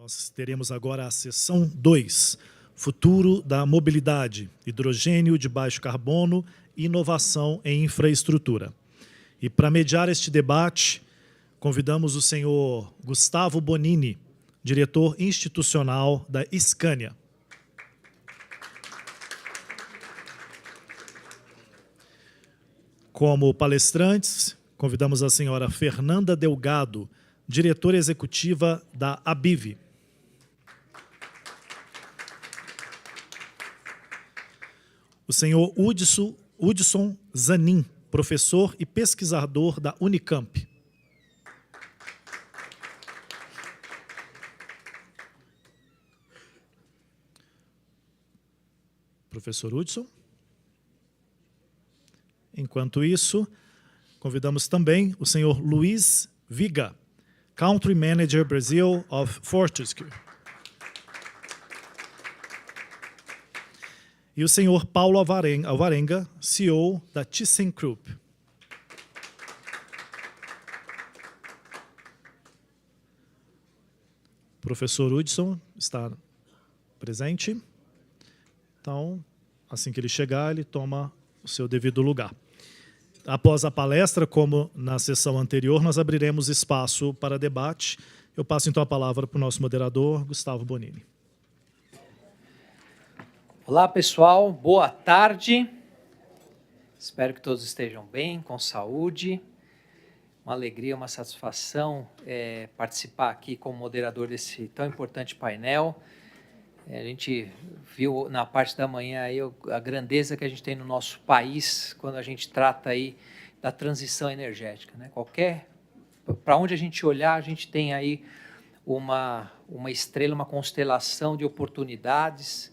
Nós teremos agora a sessão 2, Futuro da Mobilidade, Hidrogênio de Baixo Carbono e Inovação em Infraestrutura. E para mediar este debate, convidamos o senhor Gustavo Bonini, diretor institucional da Scania. Como palestrantes, convidamos a senhora Fernanda Delgado, diretora executiva da ABIV. O senhor Hudson Zanin, professor e pesquisador da Unicamp. Professor Hudson. Enquanto isso, convidamos também o senhor Luiz Viga, Country Manager Brazil of Fortescue. E o senhor Paulo Alvarenga, CEO da ThyssenKrupp. O professor Hudson está presente. Então, assim que ele chegar, ele toma o seu devido lugar. Após a palestra, como na sessão anterior, nós abriremos espaço para debate. Eu passo então a palavra para o nosso moderador, Gustavo Bonini. Olá, pessoal. Boa tarde. Espero que todos estejam bem, com saúde. Uma alegria, uma satisfação participar aqui como moderador desse tão importante painel. A gente viu na parte da manhã aí a grandeza que a gente tem no nosso país quando a gente trata aí da transição energética, né? Para onde a gente olhar, a gente tem aí uma estrela, uma constelação de oportunidades.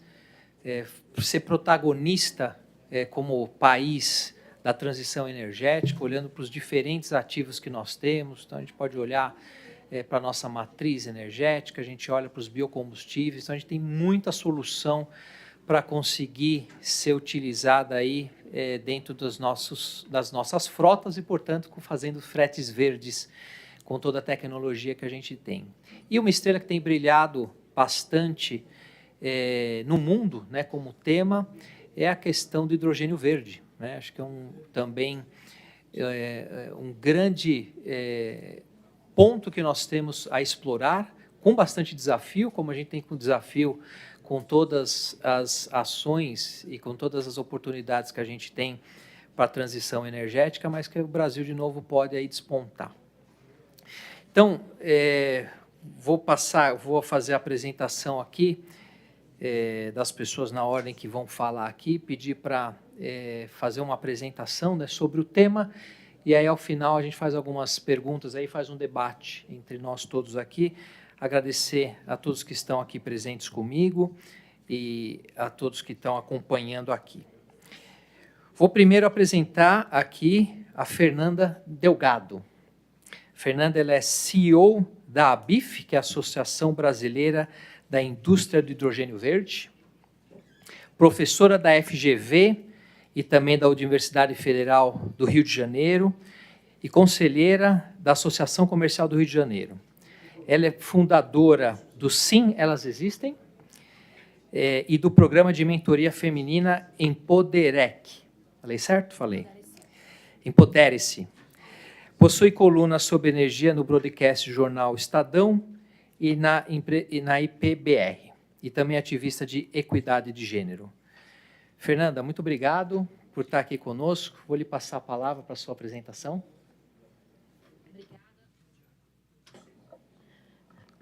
Ser protagonista como país da transição energética, olhando para os diferentes ativos que nós temos. Então, a gente pode olhar para a nossa matriz energética, a gente olha para os biocombustíveis, então a gente tem muita solução para conseguir ser utilizada aí dentro das nossas frotas e, portanto, fazendo fretes verdes com toda a tecnologia que a gente tem. E uma estrela que tem brilhado bastante no mundo, né, como tema, é a questão do hidrogênio verde, né? Acho que é também um grande ponto que nós temos a explorar, com bastante desafio, como a gente tem com desafio com todas as ações e com todas as oportunidades que a gente tem para a transição energética, mas que o Brasil, de novo, pode aí despontar. Então, vou fazer a apresentação aqui das pessoas na ordem que vão falar aqui, pedir para fazer uma apresentação, né, sobre o tema, e aí, ao final, a gente faz algumas perguntas, aí faz um debate entre nós todos aqui. Agradecer a todos que estão aqui presentes comigo e a todos que estão acompanhando aqui. Vou primeiro apresentar aqui a Fernanda Delgado. Fernanda, ela é CEO da ABIF, que é a Associação Brasileira da Indústria do Hidrogênio Verde, professora da FGV e também da Universidade Federal do Rio de Janeiro e conselheira da Associação Comercial do Rio de Janeiro. Ela é fundadora do Sim, Elas Existem e do programa de mentoria feminina Empoderec. Falei certo? Falei. Empodere-se. Possui colunas sobre energia no broadcast Jornal Estadão e na IPBR, e também ativista de equidade de gênero. Fernanda, muito obrigado por estar aqui conosco. Vou lhe passar a palavra para a sua apresentação.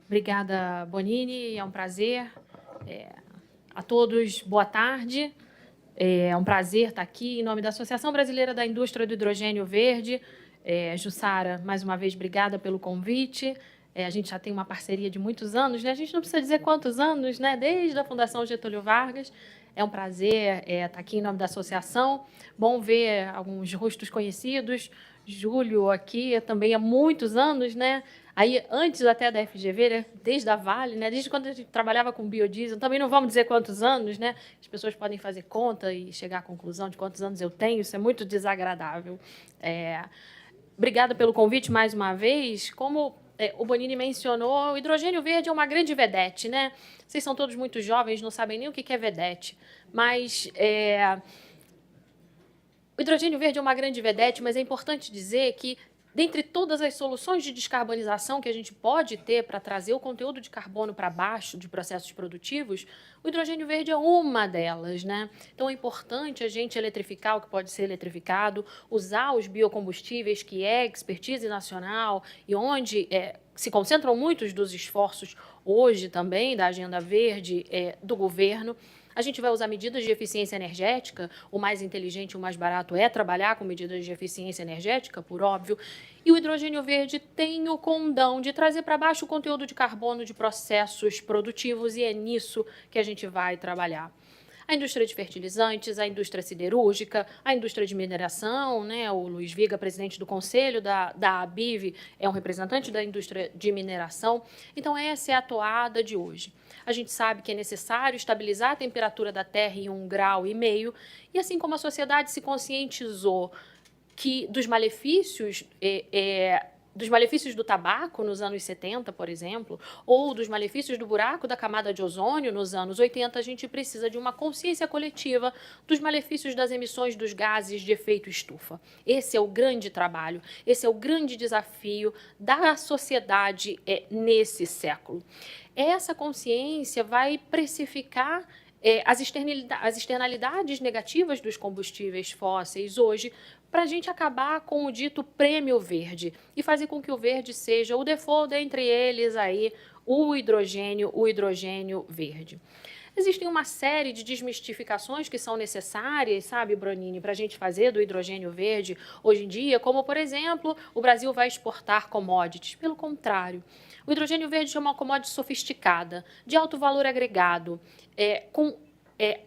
Obrigada, Bonini. É um prazer. A todos, boa tarde. É um prazer estar aqui em nome da Associação Brasileira da Indústria do Hidrogênio Verde. Jussara, mais uma vez, obrigada pelo convite. A gente já tem uma parceria de muitos anos, né? A gente não precisa dizer quantos anos, né? Desde a Fundação Getúlio Vargas. É um prazer estar aqui em nome da associação. Bom ver alguns rostos conhecidos. Júlio aqui também há muitos anos, né? Aí, antes até da FGV, né? Desde a Vale, né? Desde quando a gente trabalhava com biodiesel, também não vamos dizer quantos anos, né? As pessoas podem fazer conta e chegar à conclusão de quantos anos eu tenho, isso é muito desagradável. Obrigada pelo convite mais uma vez. Como o Bonini mencionou, o hidrogênio verde é uma grande vedete, né? Vocês são todos muito jovens, não sabem nem o que é vedete, mas o hidrogênio verde é uma grande vedete, mas é importante dizer que, dentre todas as soluções de descarbonização que a gente pode ter para trazer o conteúdo de carbono para baixo de processos produtivos, o hidrogênio verde é uma delas, né? Então é importante a gente eletrificar o que pode ser eletrificado, usar os biocombustíveis, que é expertise nacional e onde se concentram muitos dos esforços hoje também da agenda verde do governo. A gente vai usar medidas de eficiência energética, o mais inteligente e o mais barato é trabalhar com medidas de eficiência energética, por óbvio, e o hidrogênio verde tem o condão de trazer para baixo o conteúdo de carbono de processos produtivos e é nisso que a gente vai trabalhar. A indústria de fertilizantes, a indústria siderúrgica, a indústria de mineração, né? O Luiz Viga, presidente do conselho da ABIV, é um representante da indústria de mineração. Então, essa é a toada de hoje. A gente sabe que é necessário estabilizar a temperatura da Terra em 1,5 grau, e assim como a sociedade se conscientizou dos malefícios do tabaco nos anos 70, por exemplo, ou dos malefícios do buraco da camada de ozônio nos anos 80, a gente precisa de uma consciência coletiva dos malefícios das emissões dos gases de efeito estufa. Esse é o grande trabalho, esse é o grande desafio da sociedade nesse século. Essa consciência vai precificar as externalidades negativas dos combustíveis fósseis hoje, para a gente acabar com o dito prêmio verde e fazer com que o verde seja o default entre eles aí, o hidrogênio verde. Existem uma série de desmistificações que são necessárias, sabe, Bonini, para a gente fazer do hidrogênio verde hoje em dia, como, por exemplo, o Brasil vai exportar commodities. Pelo contrário, o hidrogênio verde é uma commodity sofisticada, de alto valor agregado,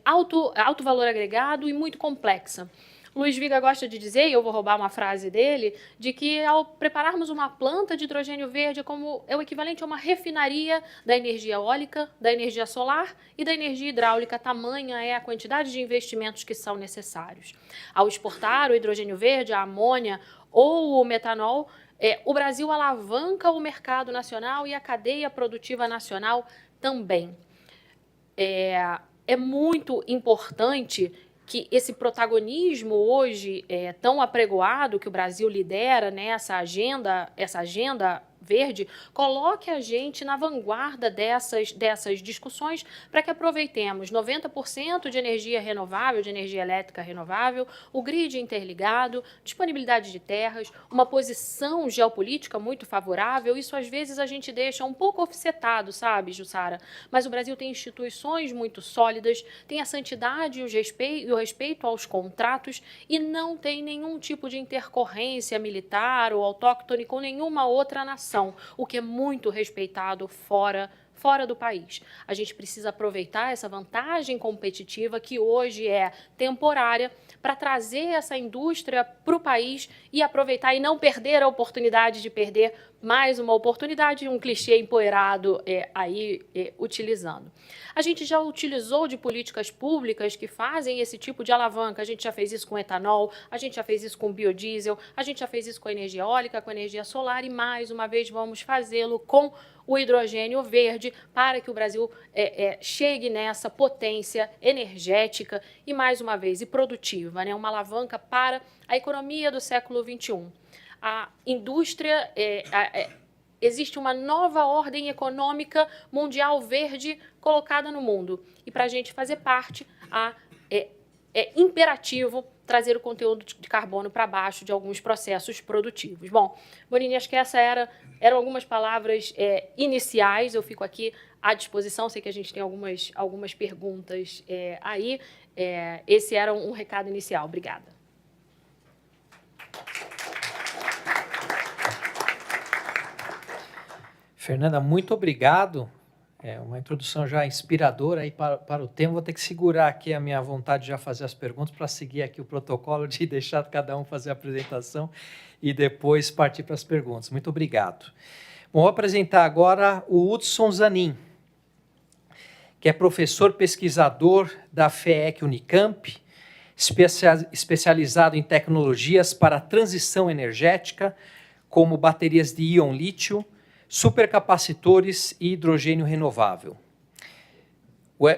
alto valor agregado e muito complexa. Luiz Viga gosta de dizer, e eu vou roubar uma frase dele, de que ao prepararmos uma planta de hidrogênio verde é o equivalente a uma refinaria da energia eólica, da energia solar e da energia hidráulica. Tamanha é a quantidade de investimentos que são necessários. Ao exportar o hidrogênio verde, a amônia ou o metanol, o Brasil alavanca o mercado nacional e a cadeia produtiva nacional também. É muito importante que esse protagonismo hoje tão apregoado que o Brasil lidera nessa agenda verde, coloque a gente na vanguarda dessas discussões para que aproveitemos 90% de energia renovável, de energia elétrica renovável, o grid interligado, disponibilidade de terras, uma posição geopolítica muito favorável. Isso, às vezes, a gente deixa um pouco offsetado, sabe, Jussara? Mas o Brasil tem instituições muito sólidas, tem a santidade e o respeito aos contratos e não tem nenhum tipo de intercorrência militar ou autóctone com nenhuma outra nação, o que é muito respeitado fora do país. A gente precisa aproveitar essa vantagem competitiva que hoje é temporária para trazer essa indústria para o país e aproveitar e não perder a oportunidade de perder mais uma oportunidade, um clichê empoeirado utilizando. A gente já utilizou de políticas públicas que fazem esse tipo de alavanca. A gente já fez isso com etanol, a gente já fez isso com biodiesel, a gente já fez isso com energia eólica, com energia solar e, mais uma vez, vamos fazê-lo com o hidrogênio verde para que o Brasil chegue nessa potência energética e, mais uma vez, e produtiva, né? Uma alavanca para a economia do século XXI. A indústria, existe uma nova ordem econômica mundial verde colocada no mundo. E para a gente fazer parte, é imperativo trazer o conteúdo de carbono para baixo de alguns processos produtivos. Bom, Bonini, acho que eram algumas palavras iniciais. Eu fico aqui à disposição, sei que a gente tem algumas perguntas aí. Esse era um recado inicial. Obrigada. Fernanda, muito obrigado. Uma introdução já inspiradora aí para o tema. Vou ter que segurar aqui a minha vontade de já fazer as perguntas para seguir aqui o protocolo de deixar cada um fazer a apresentação e depois partir para as perguntas. Muito obrigado. Bom, vou apresentar agora o Hudson Zanin, que é professor pesquisador da FEEC Unicamp, especializado em tecnologias para a transição energética, como baterias de íon lítio, supercapacitores e hidrogênio renovável.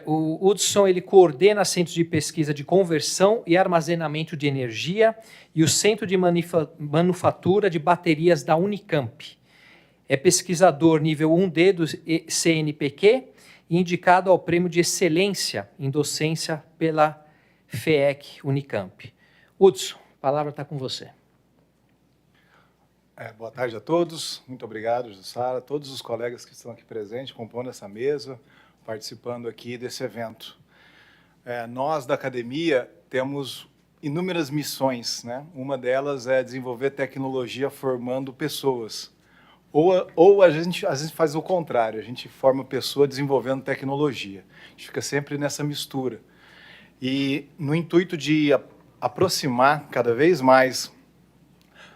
O Hudson ele coordena centros de pesquisa de conversão e armazenamento de energia e o Centro de Manufatura de Baterias da Unicamp. É pesquisador nível 1D do CNPq e indicado ao Prêmio de Excelência em Docência pela FEEC Unicamp. Hudson, a palavra está com você. Boa tarde a todos. Muito obrigado, Jussara, a todos os colegas que estão aqui presentes, compondo essa mesa, participando aqui desse evento. Nós, da academia, temos inúmeras missões, né? Uma delas é desenvolver tecnologia formando pessoas. Ou a gente, às vezes, faz o contrário, a gente forma pessoa desenvolvendo tecnologia. A gente fica sempre nessa mistura. E no intuito de aproximar cada vez mais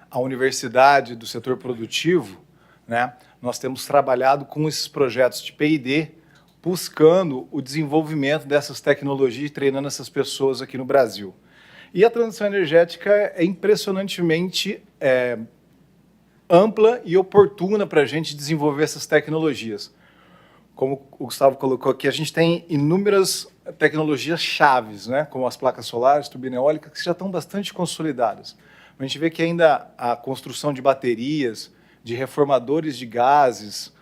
a universidade do setor produtivo, né, nós temos trabalhado com esses projetos de P&D, buscando o desenvolvimento dessas tecnologias e treinando essas pessoas aqui no Brasil. E a transição energética é impressionantemente ampla e oportuna para a gente desenvolver essas tecnologias. Como o Gustavo colocou aqui, a gente tem inúmeras tecnologias chaves, né, como as placas solares, turbina eólica, que já estão bastante consolidadas. A gente vê que ainda a construção de baterias, de reformadores de gases,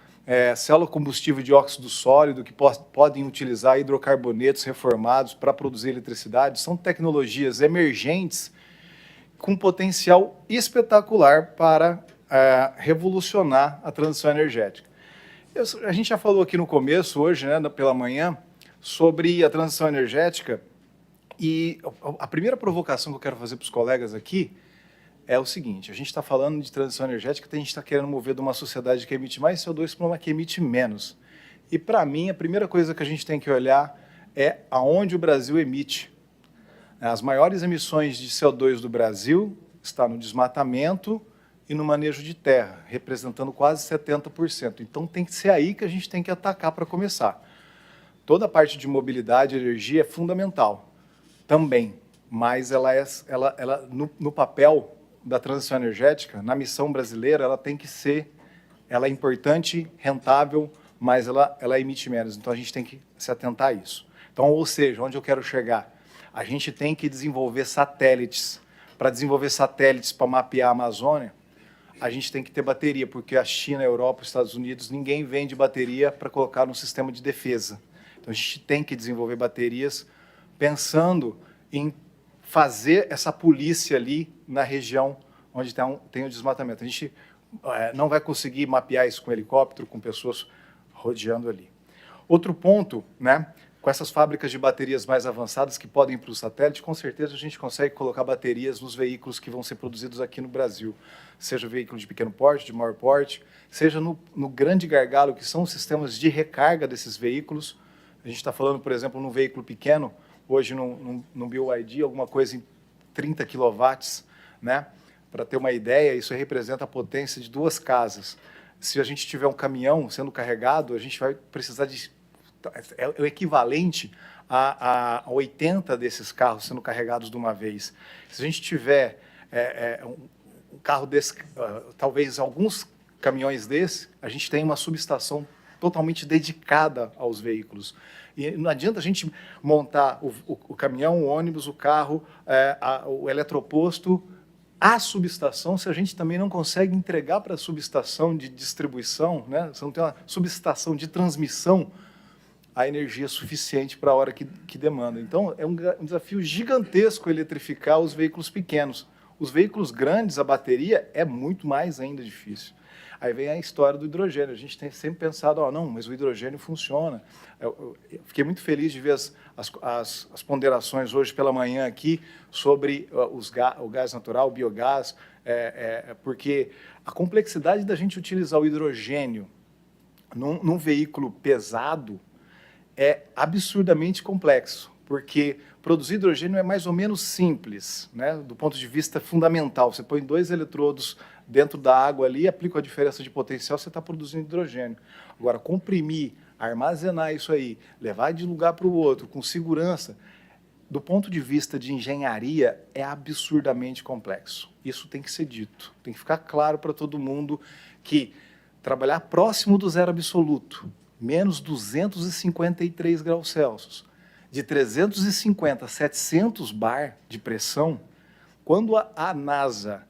célula combustível de óxido sólido, que podem utilizar hidrocarbonetos reformados para produzir eletricidade, são tecnologias emergentes com potencial espetacular para revolucionar a transição energética. A gente já falou aqui no começo, hoje, né, pela manhã, sobre a transição energética, e a primeira provocação que eu quero fazer para os colegas aqui é o seguinte: a gente está falando de transição energética, a gente está querendo mover de uma sociedade que emite mais CO2 para uma que emite menos. E, para mim, a primeira coisa que a gente tem que olhar é aonde o Brasil emite. As maiores emissões de CO2 do Brasil estão no desmatamento e no manejo de terra, representando quase 70%. Então, tem que ser aí que a gente tem que atacar para começar. Toda a parte de mobilidade e energia é fundamental também, mas no papel da transição energética, na missão brasileira, ela tem que ser, ela é importante, rentável, mas ela emite menos. Então, a gente tem que se atentar a isso. Então, ou seja, onde eu quero chegar? A gente tem que desenvolver satélites. Para desenvolver satélites para mapear a Amazônia, a gente tem que ter bateria, porque a China, a Europa, os Estados Unidos, ninguém vende bateria para colocar no sistema de defesa. Então, a gente tem que desenvolver baterias pensando em fazer essa polícia ali na região onde tem o desmatamento. A gente não vai conseguir mapear isso com helicóptero, com pessoas rodeando ali. Outro ponto, né, com essas fábricas de baterias mais avançadas que podem ir para o satélite, com certeza a gente consegue colocar baterias nos veículos que vão ser produzidos aqui no Brasil, seja veículo de pequeno porte, de maior porte, seja no grande gargalo, que são os sistemas de recarga desses veículos. A gente está falando, por exemplo, num veículo pequeno, hoje no BYD, alguma coisa em 30 kW, né? Para ter uma ideia, isso representa a potência de 2 casas. Se a gente tiver um caminhão sendo carregado, a gente vai precisar de... É o equivalente a 80 desses carros sendo carregados de uma vez. Se a gente tiver um carro desse, talvez alguns caminhões desses, a gente tem uma subestação totalmente dedicada aos veículos. E não adianta a gente montar o caminhão, o ônibus, o carro, o eletroposto, a subestação, se a gente também não consegue entregar para a subestação de distribuição, né? Se não tem uma subestação de transmissão, a energia suficiente para a hora que demanda. Então, é um desafio gigantesco eletrificar os veículos pequenos. Os veículos grandes, a bateria, é muito mais ainda difícil. Aí vem a história do hidrogênio. A gente tem sempre pensado, não, mas o hidrogênio funciona. Eu fiquei muito feliz de ver as ponderações hoje pela manhã aqui sobre o gás natural, o biogás, porque a complexidade da gente utilizar o hidrogênio num veículo pesado é absurdamente complexo, porque produzir hidrogênio é mais ou menos simples, né, do ponto de vista fundamental. Você põe 2 eletrodos dentro da água ali, aplica a diferença de potencial, você está produzindo hidrogênio. Agora, comprimir, armazenar isso aí, levar de um lugar para o outro, com segurança, do ponto de vista de engenharia, é absurdamente complexo. Isso tem que ser dito. Tem que ficar claro para todo mundo que trabalhar próximo do zero absoluto, menos 253 graus Celsius. De 350 a 700 bar de pressão, quando a NASA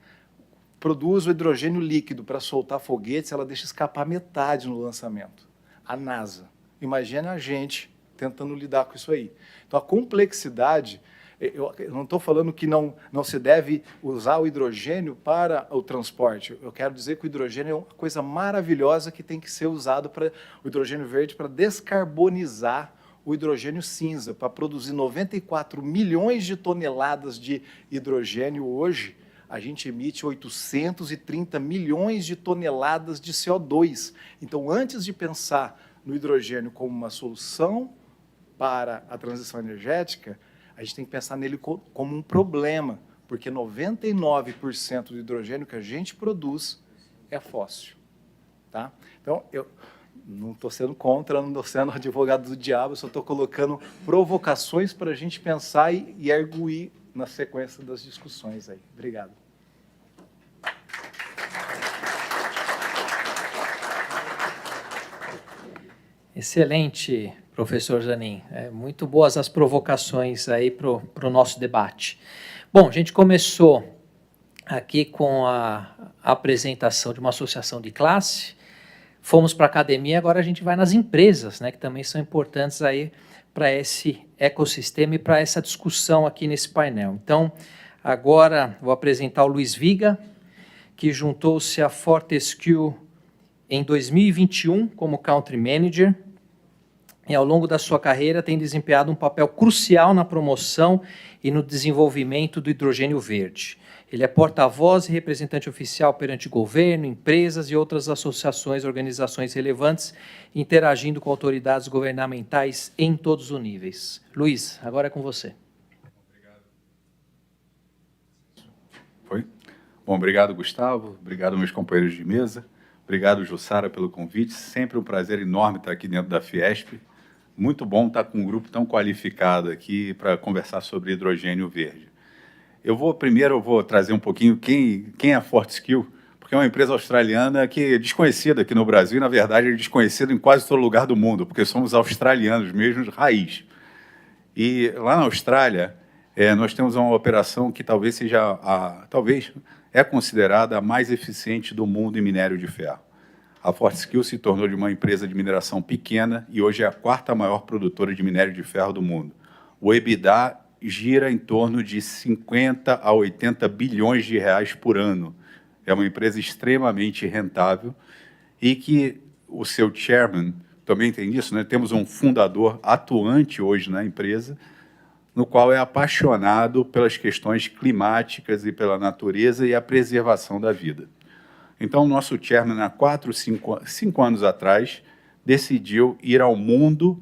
produz o hidrogênio líquido para soltar foguetes, ela deixa escapar metade no lançamento. A NASA. Imagina a gente tentando lidar com isso aí. Então, a complexidade, eu não estou falando que não se deve usar o hidrogênio para o transporte. Eu quero dizer que o hidrogênio é uma coisa maravilhosa que tem que ser usado para o hidrogênio verde para descarbonizar o hidrogênio cinza, para produzir 94 milhões de toneladas de hidrogênio hoje. A gente emite 830 milhões de toneladas de CO2. Então, antes de pensar no hidrogênio como uma solução para a transição energética, a gente tem que pensar nele como um problema, porque 99% do hidrogênio que a gente produz é fóssil. Tá? Então, eu não estou sendo contra, não estou sendo advogado do diabo, eu só estou colocando provocações para a gente pensar e arguir na sequência das discussões aí. Obrigado. Excelente, professor Zanin. Muito boas as provocações aí para o nosso debate. Bom, a gente começou aqui com a apresentação de uma associação de classe, fomos para a academia, agora a gente vai nas empresas, né, que também são importantes aí para esse ecossistema e para essa discussão aqui nesse painel. Então, agora vou apresentar o Luiz Viga, que juntou-se à Fortescue em 2021 como Country Manager, e ao longo da sua carreira tem desempenhado um papel crucial na promoção e no desenvolvimento do hidrogênio verde. Ele é porta-voz e representante oficial perante governo, empresas e outras associações e organizações relevantes, interagindo com autoridades governamentais em todos os níveis. Luiz, agora é com você. Bom, obrigado, Gustavo. Obrigado, meus companheiros de mesa. Obrigado, Jussara, pelo convite. Sempre um prazer enorme estar aqui dentro da Fiesp. Muito bom estar com um grupo tão qualificado aqui para conversar sobre hidrogênio verde. Primeiro eu vou trazer um pouquinho quem é a Fortescue, porque é uma empresa australiana que é desconhecida aqui no Brasil, e, na verdade, é desconhecida em quase todo lugar do mundo, porque somos australianos mesmo, raiz. E lá na Austrália, nós temos uma operação que talvez seja talvez é considerada a mais eficiente do mundo em minério de ferro. A Fortescue se tornou de uma empresa de mineração pequena e hoje é a quarta maior produtora de minério de ferro do mundo. O EBITDA gira em torno de 50 a 80 bilhões de reais por ano. É uma empresa extremamente rentável e que o seu chairman também tem isso, né? Temos um fundador atuante hoje na empresa, no qual é apaixonado pelas questões climáticas e pela natureza e a preservação da vida. Então, o nosso chairman, há 5 anos atrás, decidiu ir ao mundo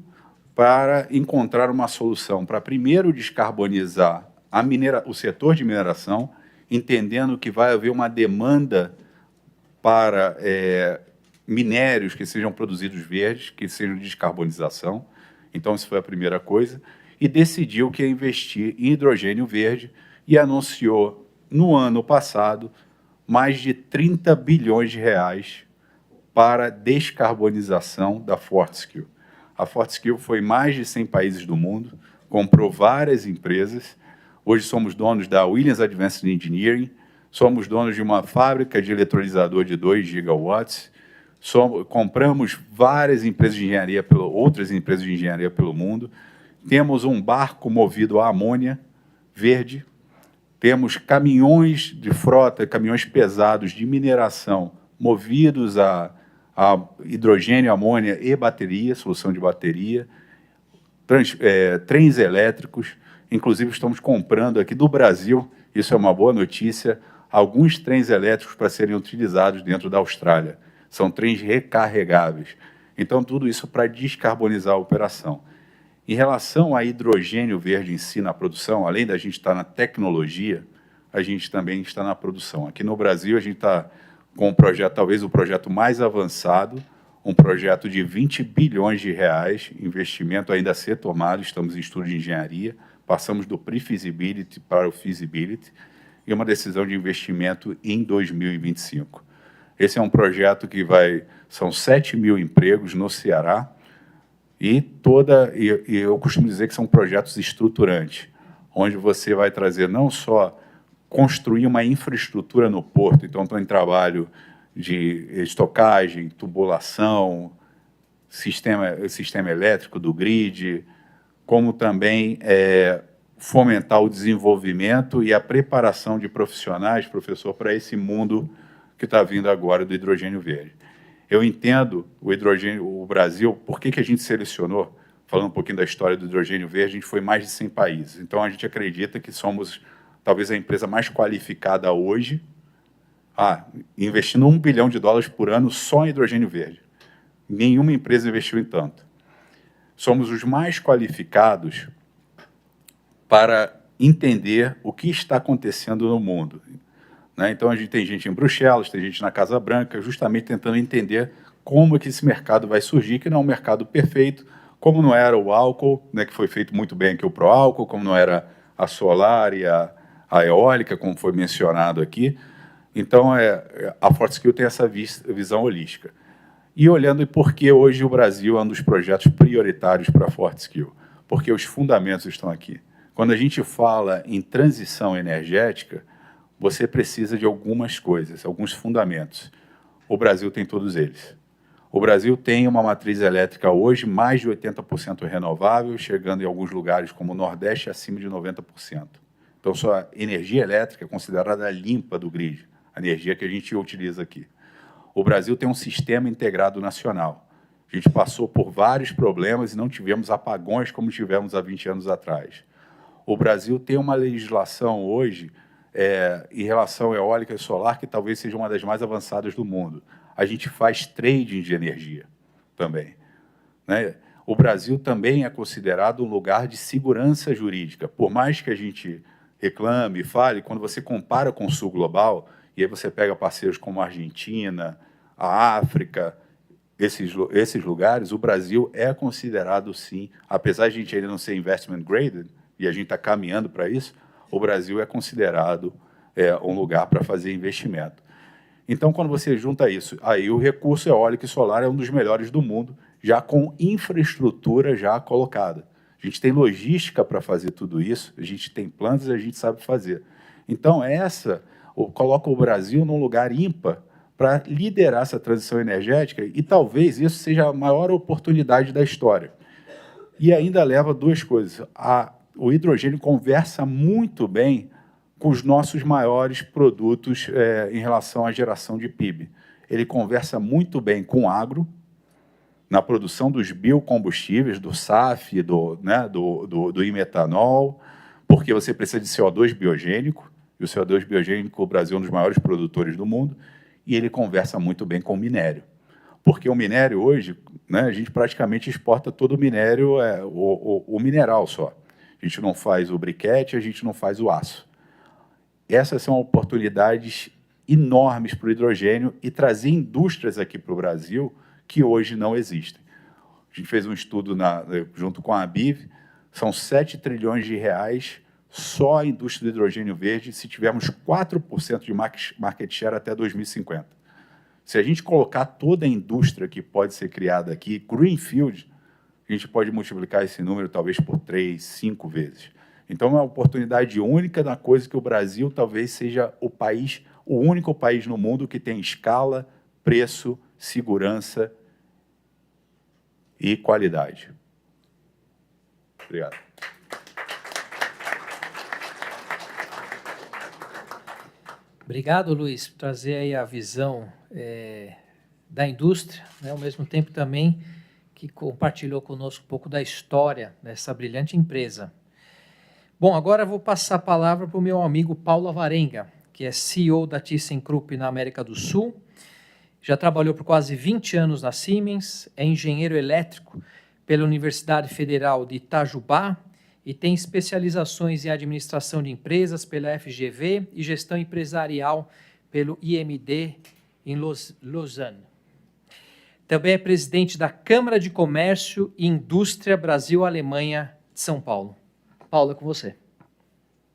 para encontrar uma solução para, primeiro, descarbonizar o setor de mineração, entendendo que vai haver uma demanda para minérios que sejam produzidos verdes, que sejam de descarbonização. Então, isso foi a primeira coisa. E decidiu que ia investir em hidrogênio verde e anunciou, no ano passado, mais de 30 bilhões de reais para descarbonização da Fortescue. A Fortescue foi em mais de 100 países do mundo, comprou várias empresas. Hoje somos donos da Williams Advanced Engineering, somos donos de uma fábrica de eletrolisador de 2 gigawatts, compramos várias empresas de engenharia, outras empresas de engenharia pelo mundo, temos um barco movido a amônia verde, temos caminhões de frota, caminhões pesados de mineração movidos a hidrogênio, amônia e bateria, solução de bateria, trens elétricos, inclusive estamos comprando aqui do Brasil, isso é uma boa notícia, alguns trens elétricos para serem utilizados dentro da Austrália. São trens recarregáveis. Então, tudo isso para descarbonizar a operação. Em relação a hidrogênio verde em si na produção, além da gente estar na tecnologia, a gente também está na produção. Aqui no Brasil, a gente está com um projeto, talvez o projeto mais avançado, um projeto de 20 bilhões de reais, investimento ainda a ser tomado, estamos em estudo de engenharia, passamos do pre-feasibility para o feasibility, e uma decisão de investimento em 2025. Esse é um projeto que são 7 mil empregos no Ceará, e eu costumo dizer que são projetos estruturantes, onde você vai trazer não só construir uma infraestrutura no porto, então estou em trabalho de estocagem, tubulação, sistema elétrico do grid, como também fomentar o desenvolvimento e a preparação de profissionais, professor, para esse mundo que está vindo agora do hidrogênio verde. Eu entendo o Brasil, por que a gente selecionou, falando um pouquinho da história do hidrogênio verde, a gente foi em mais de 100 países. Então, a gente acredita que somos, talvez, a empresa mais qualificada hoje, investindo $1 bilhão por ano só em hidrogênio verde. Nenhuma empresa investiu em tanto. Somos os mais qualificados para entender o que está acontecendo no mundo. Né? Então, a gente tem gente em Bruxelas, tem gente na Casa Branca, justamente tentando entender como é que esse mercado vai surgir, que não é um mercado perfeito, como não era o álcool, né, que foi feito muito bem aqui o pró-álcool, como não era a solar e a eólica, como foi mencionado aqui. Então, a Fortescue tem essa visão holística. E olhando por que hoje o Brasil é um dos projetos prioritários para a Fortescue, porque os fundamentos estão aqui. Quando a gente fala em transição energética, você precisa de algumas coisas, alguns fundamentos. O Brasil tem todos eles. O Brasil tem uma matriz elétrica hoje mais de 80% renovável, chegando em alguns lugares como o Nordeste acima de 90%. Então, sua energia elétrica é considerada limpa do grid, a energia que a gente utiliza aqui. O Brasil tem um sistema integrado nacional. A gente passou por vários problemas e não tivemos apagões como tivemos há 20 anos atrás. O Brasil tem uma legislação hoje em relação à eólica e solar que talvez seja uma das mais avançadas do mundo. A gente faz trading de energia também. Né? O Brasil também é considerado um lugar de segurança jurídica. Por mais que a gente reclame e fale, quando você compara com o sul global, e aí você pega parceiros como a Argentina, a África, esses lugares, o Brasil é considerado, sim, apesar de a gente ainda não ser investment graded, e a gente está caminhando para isso, o Brasil é considerado um lugar para fazer investimento. Então, quando você junta isso, aí o recurso eólico e solar é um dos melhores do mundo, já com infraestrutura já colocada. A gente tem logística para fazer tudo isso, a gente tem plantas, a gente sabe fazer. Então, coloca o Brasil num lugar ímpar para liderar essa transição energética e talvez isso seja a maior oportunidade da história. E ainda leva duas coisas. O hidrogênio conversa muito bem com os nossos maiores produtos em relação à geração de PIB. Ele conversa muito bem com o agro, na produção dos biocombustíveis, do SAF, do imetanol, porque você precisa de CO2 biogênico, e o CO2 biogênico, o Brasil é um dos maiores produtores do mundo, e ele conversa muito bem com o minério. Porque o minério hoje, né, a gente praticamente exporta todo o minério, o mineral só. A gente não faz o briquete, a gente não faz o aço. Essas são oportunidades enormes para o hidrogênio e trazer indústrias aqui para o Brasil que hoje não existem. A gente fez um estudo junto com a ABIV, são 7 trilhões de reais só a indústria do hidrogênio verde se tivermos 4% de market share até 2050. Se a gente colocar toda a indústria que pode ser criada aqui, greenfield, a gente pode multiplicar esse número talvez por 3, 5 vezes. Então, é uma oportunidade única na coisa que o Brasil talvez seja o único país no mundo que tem escala, preço, segurança e qualidade. Obrigado. Obrigado, Luiz, por trazer aí a visão da indústria, né, ao mesmo tempo também que compartilhou conosco um pouco da história dessa brilhante empresa. Bom, agora eu vou passar a palavra para o meu amigo Paulo Alvarenga, que é CEO da ThyssenKrupp na América do Sul, já trabalhou por quase 20 anos na Siemens, é engenheiro elétrico pela Universidade Federal de Itajubá e tem especializações em administração de empresas pela FGV e gestão empresarial pelo IMD em Lausanne. Também é presidente da Câmara de Comércio e Indústria Brasil-Alemanha de São Paulo. Paulo, é com você.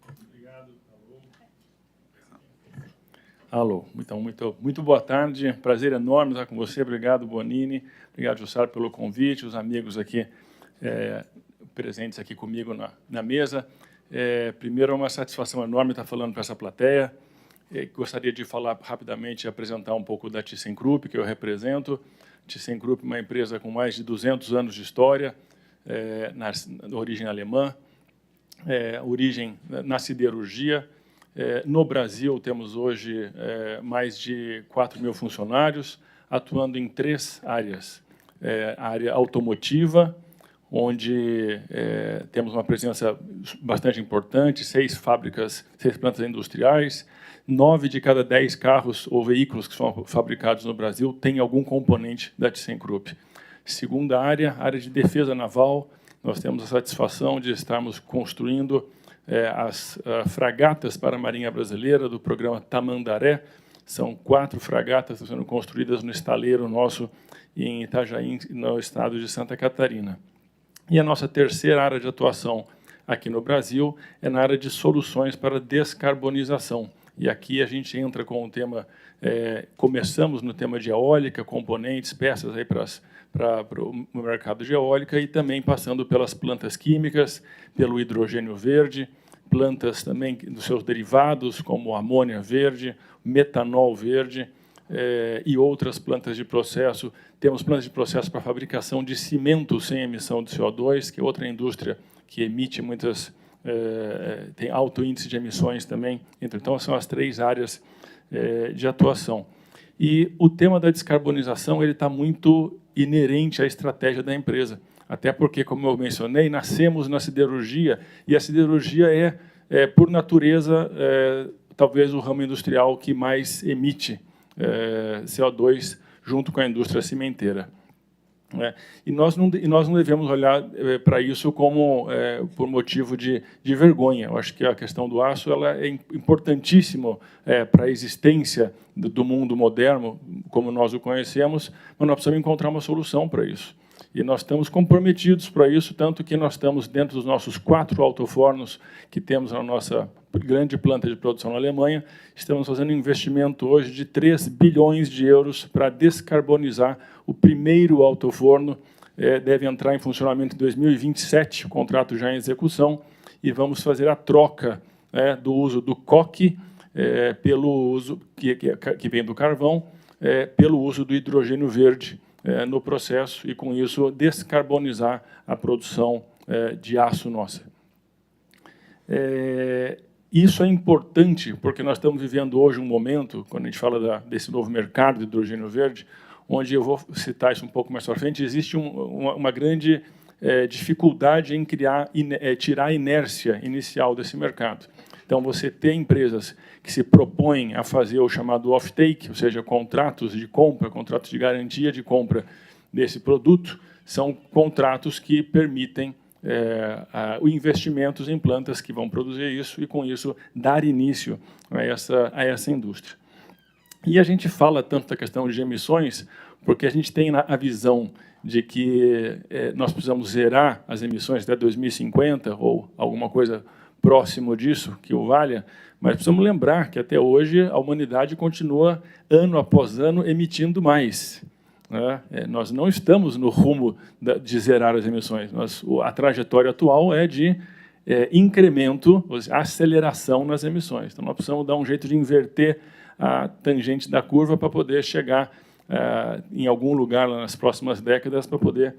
Obrigado, Paulo. Alô, então, muito boa tarde, prazer enorme estar com você, obrigado, Bonini, obrigado, Jussara, pelo convite, os amigos aqui presentes aqui comigo na mesa. Primeiro, é uma satisfação enorme estar falando para essa plateia. Gostaria de falar rapidamente e apresentar um pouco da ThyssenKrupp, que eu represento. ThyssenKrupp é uma empresa com mais de 200 anos de história, na origem alemã, origem na siderurgia. No Brasil, temos hoje mais de 4.000 funcionários, atuando em 3 áreas. A área automotiva, onde temos uma presença bastante importante, 6 fábricas, 6 plantas industriais, 9 de cada 10 carros ou veículos que são fabricados no Brasil têm algum componente da ThyssenKrupp. Segunda área, área de defesa naval, nós temos a satisfação de estarmos construindo as fragatas para a Marinha Brasileira do programa Tamandaré. São 4 fragatas sendo construídas no estaleiro nosso em Itajaí, no estado de Santa Catarina. E a nossa terceira área de atuação aqui no Brasil é na área de soluções para descarbonização. E aqui a gente entra com o tema, começamos no tema de eólica, componentes, peças aí para o mercado de eólica e também passando pelas plantas químicas, pelo hidrogênio verde, plantas também dos seus derivados, como amônia verde, metanol verde e outras plantas de processo. Temos plantas de processo para a fabricação de cimento sem emissão de CO2, que é outra indústria que emite muitas, tem alto índice de emissões também. Então, são as 3 áreas de atuação. E o tema da descarbonização ele está muito inerente à estratégia da empresa. Até porque, como eu mencionei, nascemos na siderurgia, e a siderurgia por natureza, talvez o ramo industrial que mais emite CO2 junto com a indústria cimenteira. E nós não devemos olhar para isso como por motivo de vergonha. Eu acho que a questão do aço ela é importantíssima para a existência do mundo moderno, como nós o conhecemos, mas nós precisamos encontrar uma solução para isso. E nós estamos comprometidos para isso, tanto que nós estamos dentro dos nossos 4 altofornos que temos na nossa grande planta de produção na Alemanha, estamos fazendo um investimento hoje de 3 bilhões de euros para descarbonizar o primeiro altoforno. Deve entrar em funcionamento em 2027, o contrato já em execução, e vamos fazer a troca do uso do coque pelo uso que vem do carvão, pelo uso do hidrogênio verde no processo e, com isso, descarbonizar a produção de aço nossa. Isso é importante porque nós estamos vivendo hoje um momento, quando a gente fala desse novo mercado de hidrogênio verde, onde eu vou citar isso um pouco mais para frente, existe uma grande dificuldade em tirar a inércia inicial desse mercado. Então, você tem empresas que se propõem a fazer o chamado off-take, ou seja, contratos de compra, contratos de garantia de compra desse produto, são contratos que permitem investimentos em plantas que vão produzir isso e, com isso, dar início a essa indústria. E a gente fala tanto da questão de emissões porque a gente tem a visão de que nós precisamos zerar as emissões até 2050 ou alguma coisa próximo disso que o valha, mas precisamos lembrar que até hoje a humanidade continua, ano após ano, emitindo mais. Nós não estamos no rumo de zerar as emissões. A trajetória atual é de incremento, aceleração nas emissões. Então, nós precisamos dar um jeito de inverter a tangente da curva para poder chegar em algum lugar lá nas próximas décadas para poder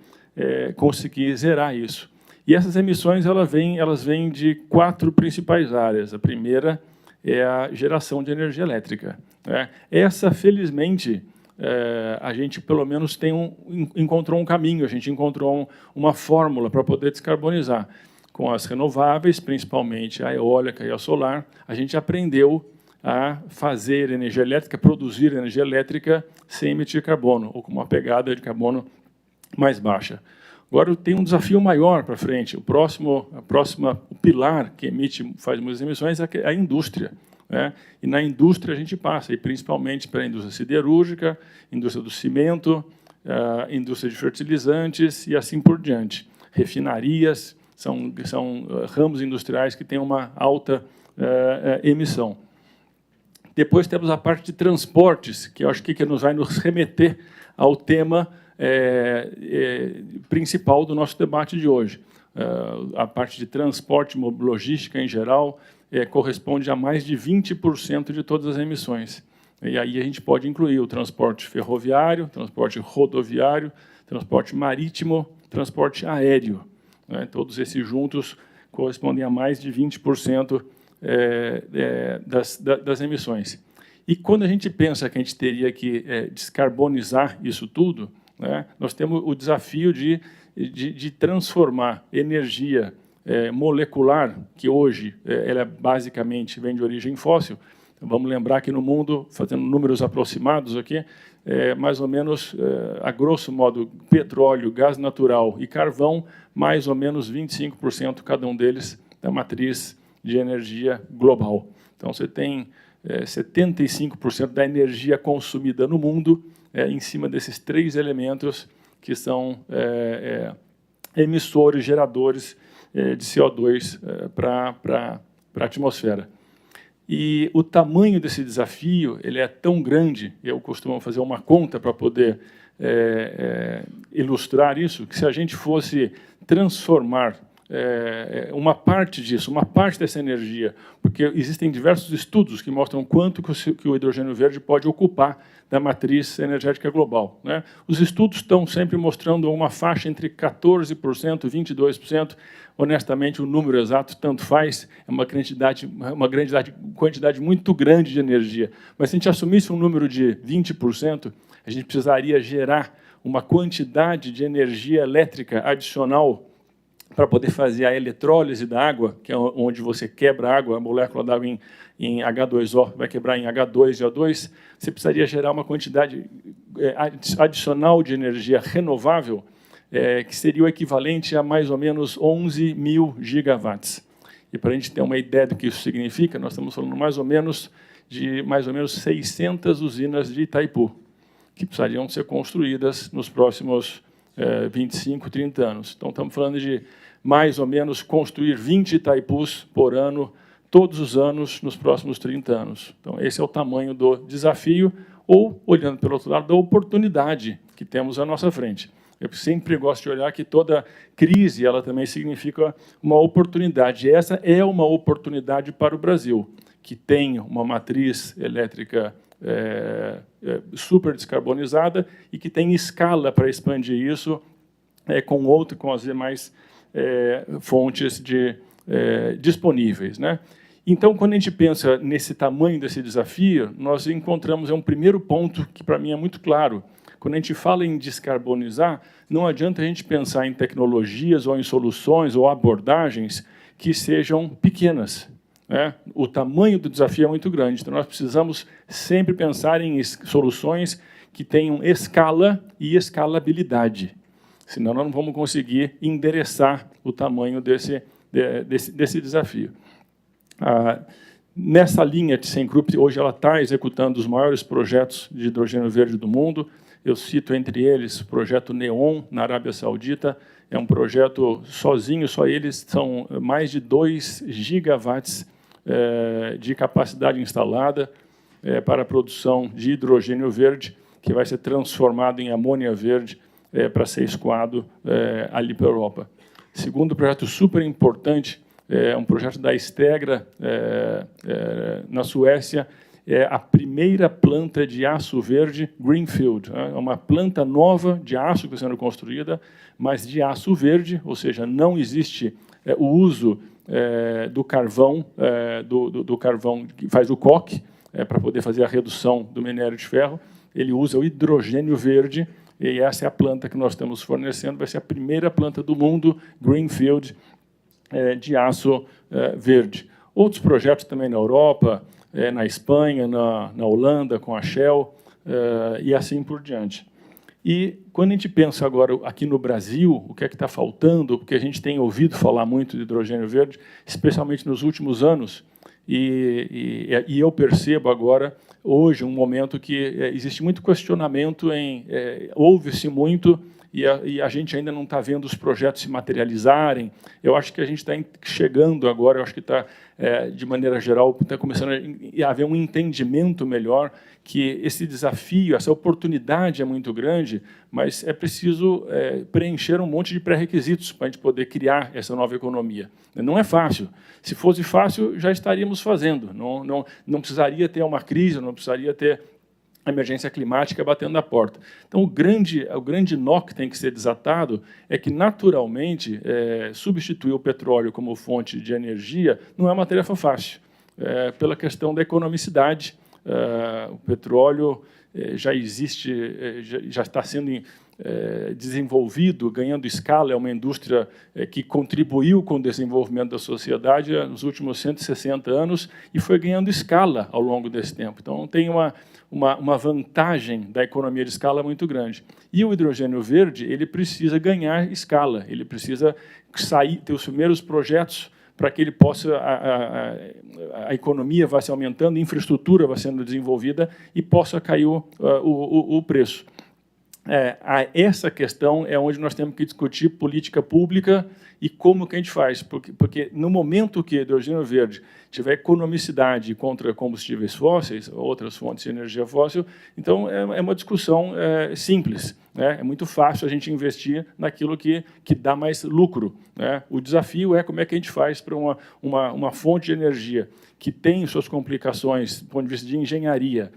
conseguir zerar isso. E essas emissões elas vêm de 4 principais áreas. A primeira é a geração de energia elétrica. Essa, felizmente, a gente, pelo menos, encontrou um caminho, a gente encontrou uma fórmula para poder descarbonizar. Com as renováveis, principalmente a eólica e a solar, a gente aprendeu a fazer energia elétrica, produzir energia elétrica sem emitir carbono, ou com uma pegada de carbono mais baixa. Agora, tem um desafio maior para frente. O pilar que faz muitas emissões é a indústria. E na indústria a gente passa, e principalmente para a indústria siderúrgica, indústria do cimento, indústria de fertilizantes e assim por diante. Refinarias são ramos industriais que têm uma alta emissão. Depois temos a parte de transportes, que eu acho que nos vai nos remeter ao tema principal do nosso debate de hoje. A parte de transporte, logística em geral, corresponde a mais de 20% de todas as emissões. E aí a gente pode incluir o transporte ferroviário, transporte rodoviário, transporte marítimo, transporte aéreo. Né? Todos esses juntos correspondem a mais de 20% das emissões. E quando a gente pensa que a gente teria que descarbonizar isso tudo, né, nós temos o desafio de transformar energia molecular, que hoje ela basicamente vem de origem fóssil. Vamos lembrar que no mundo, fazendo números aproximados aqui, mais ou menos, a grosso modo, petróleo, gás natural e carvão, mais ou menos 25% cada um deles da matriz de energia global. Então, você tem 75% da energia consumida no mundo em cima desses 3 elementos que são emissores, geradores de CO2 para a atmosfera. E o tamanho desse desafio ele é tão grande, eu costumo fazer uma conta para poder ilustrar isso, que se a gente fosse transformar uma parte disso, uma parte dessa energia, porque existem diversos estudos que mostram quanto que o hidrogênio verde pode ocupar da matriz energética global. Né? Os estudos estão sempre mostrando uma faixa entre 14% e 22%. Honestamente, o número exato tanto faz, é uma quantidade muito grande de energia. Mas se a gente assumisse um número de 20%, a gente precisaria gerar uma quantidade de energia elétrica adicional para poder fazer a eletrólise da água, que é onde você quebra a água, a molécula d'água em H2O vai quebrar em H2 e O2, você precisaria gerar uma quantidade adicional de energia renovável, que seria o equivalente a mais ou menos 11 mil gigawatts. E para a gente ter uma ideia do que isso significa, nós estamos falando mais ou menos de 600 usinas de Itaipu, que precisariam ser construídas nos próximos 25, 30 anos. Então, estamos falando de mais ou menos construir 20 Itaipus por ano, todos os anos, nos próximos 30 anos. Então, esse é o tamanho do desafio, ou, olhando pelo outro lado, da oportunidade que temos à nossa frente. Eu sempre gosto de olhar que toda crise ela também significa uma oportunidade. E essa é uma oportunidade para o Brasil, que tem uma matriz elétrica super descarbonizada e que tem escala para expandir isso com as demais fontes disponíveis. Né? Então, quando a gente pensa nesse tamanho desse desafio, nós encontramos um primeiro ponto que, para mim, é muito claro. Quando a gente fala em descarbonizar, não adianta a gente pensar em tecnologias ou em soluções ou abordagens que sejam pequenas. Né? O tamanho do desafio é muito grande, então nós precisamos sempre pensar em soluções que tenham escala e escalabilidade, senão nós não vamos conseguir endereçar o tamanho desse desafio. Nessa linha de ThyssenKrupp, hoje ela está executando os maiores projetos de hidrogênio verde do mundo. Eu cito entre eles o projeto NEOM, na Arábia Saudita. É um projeto sozinho, só eles são mais de 2 gigawatts de capacidade instalada para a produção de hidrogênio verde, que vai ser transformado em amônia verde para ser escoado ali para a Europa. Segundo projeto super importante, um projeto da Stegra, na Suécia, é a primeira planta de aço verde Greenfield. É uma planta nova de aço que está sendo construída, mas de aço verde, ou seja, não existe o uso do carvão, do carvão que faz o coque, para poder fazer a redução do minério de ferro. Ele usa o hidrogênio verde, e essa é a planta que nós estamos fornecendo, vai ser a primeira planta do mundo, Greenfield, de aço verde. Outros projetos também na Europa, na Espanha, na Holanda, com a Shell, e assim por diante. E quando a gente pensa agora aqui no Brasil, o que é que está faltando, porque a gente tem ouvido falar muito de hidrogênio verde, especialmente nos últimos anos, e eu percebo agora, hoje, um momento que existe muito questionamento, ouve-se muito e a gente ainda não está vendo os projetos se materializarem. Eu acho que a gente está chegando agora, eu acho que está, de maneira geral, está começando a haver um entendimento melhor que esse desafio, essa oportunidade é muito grande, mas é preciso preencher um monte de pré-requisitos para a gente poder criar essa nova economia. Não é fácil. Se fosse fácil, já estaríamos fazendo. Não precisaria ter uma crise, não precisaria ter a emergência climática batendo na porta. Então, o grande nó que tem que ser desatado é que, naturalmente, substituir o petróleo como fonte de energia não é uma tarefa fácil, pela questão da economicidade. O petróleo já existe, já está sendo desenvolvido, ganhando escala, é uma indústria que contribuiu com o desenvolvimento da sociedade nos últimos 160 anos e foi ganhando escala ao longo desse tempo. Então, tem uma vantagem da economia de escala muito grande. E o hidrogênio verde ele precisa ganhar escala, ele precisa ter os primeiros projetos para que ele possa, a economia vá se aumentando, a infraestrutura vá sendo desenvolvida e possa cair o preço. Essa questão é onde nós temos que discutir política pública e como que a gente faz, porque no momento que o hidrogênio verde tiver economicidade contra combustíveis fósseis, outras fontes de energia fóssil, então é uma discussão simples. É muito fácil a gente investir naquilo que dá mais lucro. O desafio é como é que a gente faz para uma fonte de energia que tem suas complicações do ponto de vista de engenharia,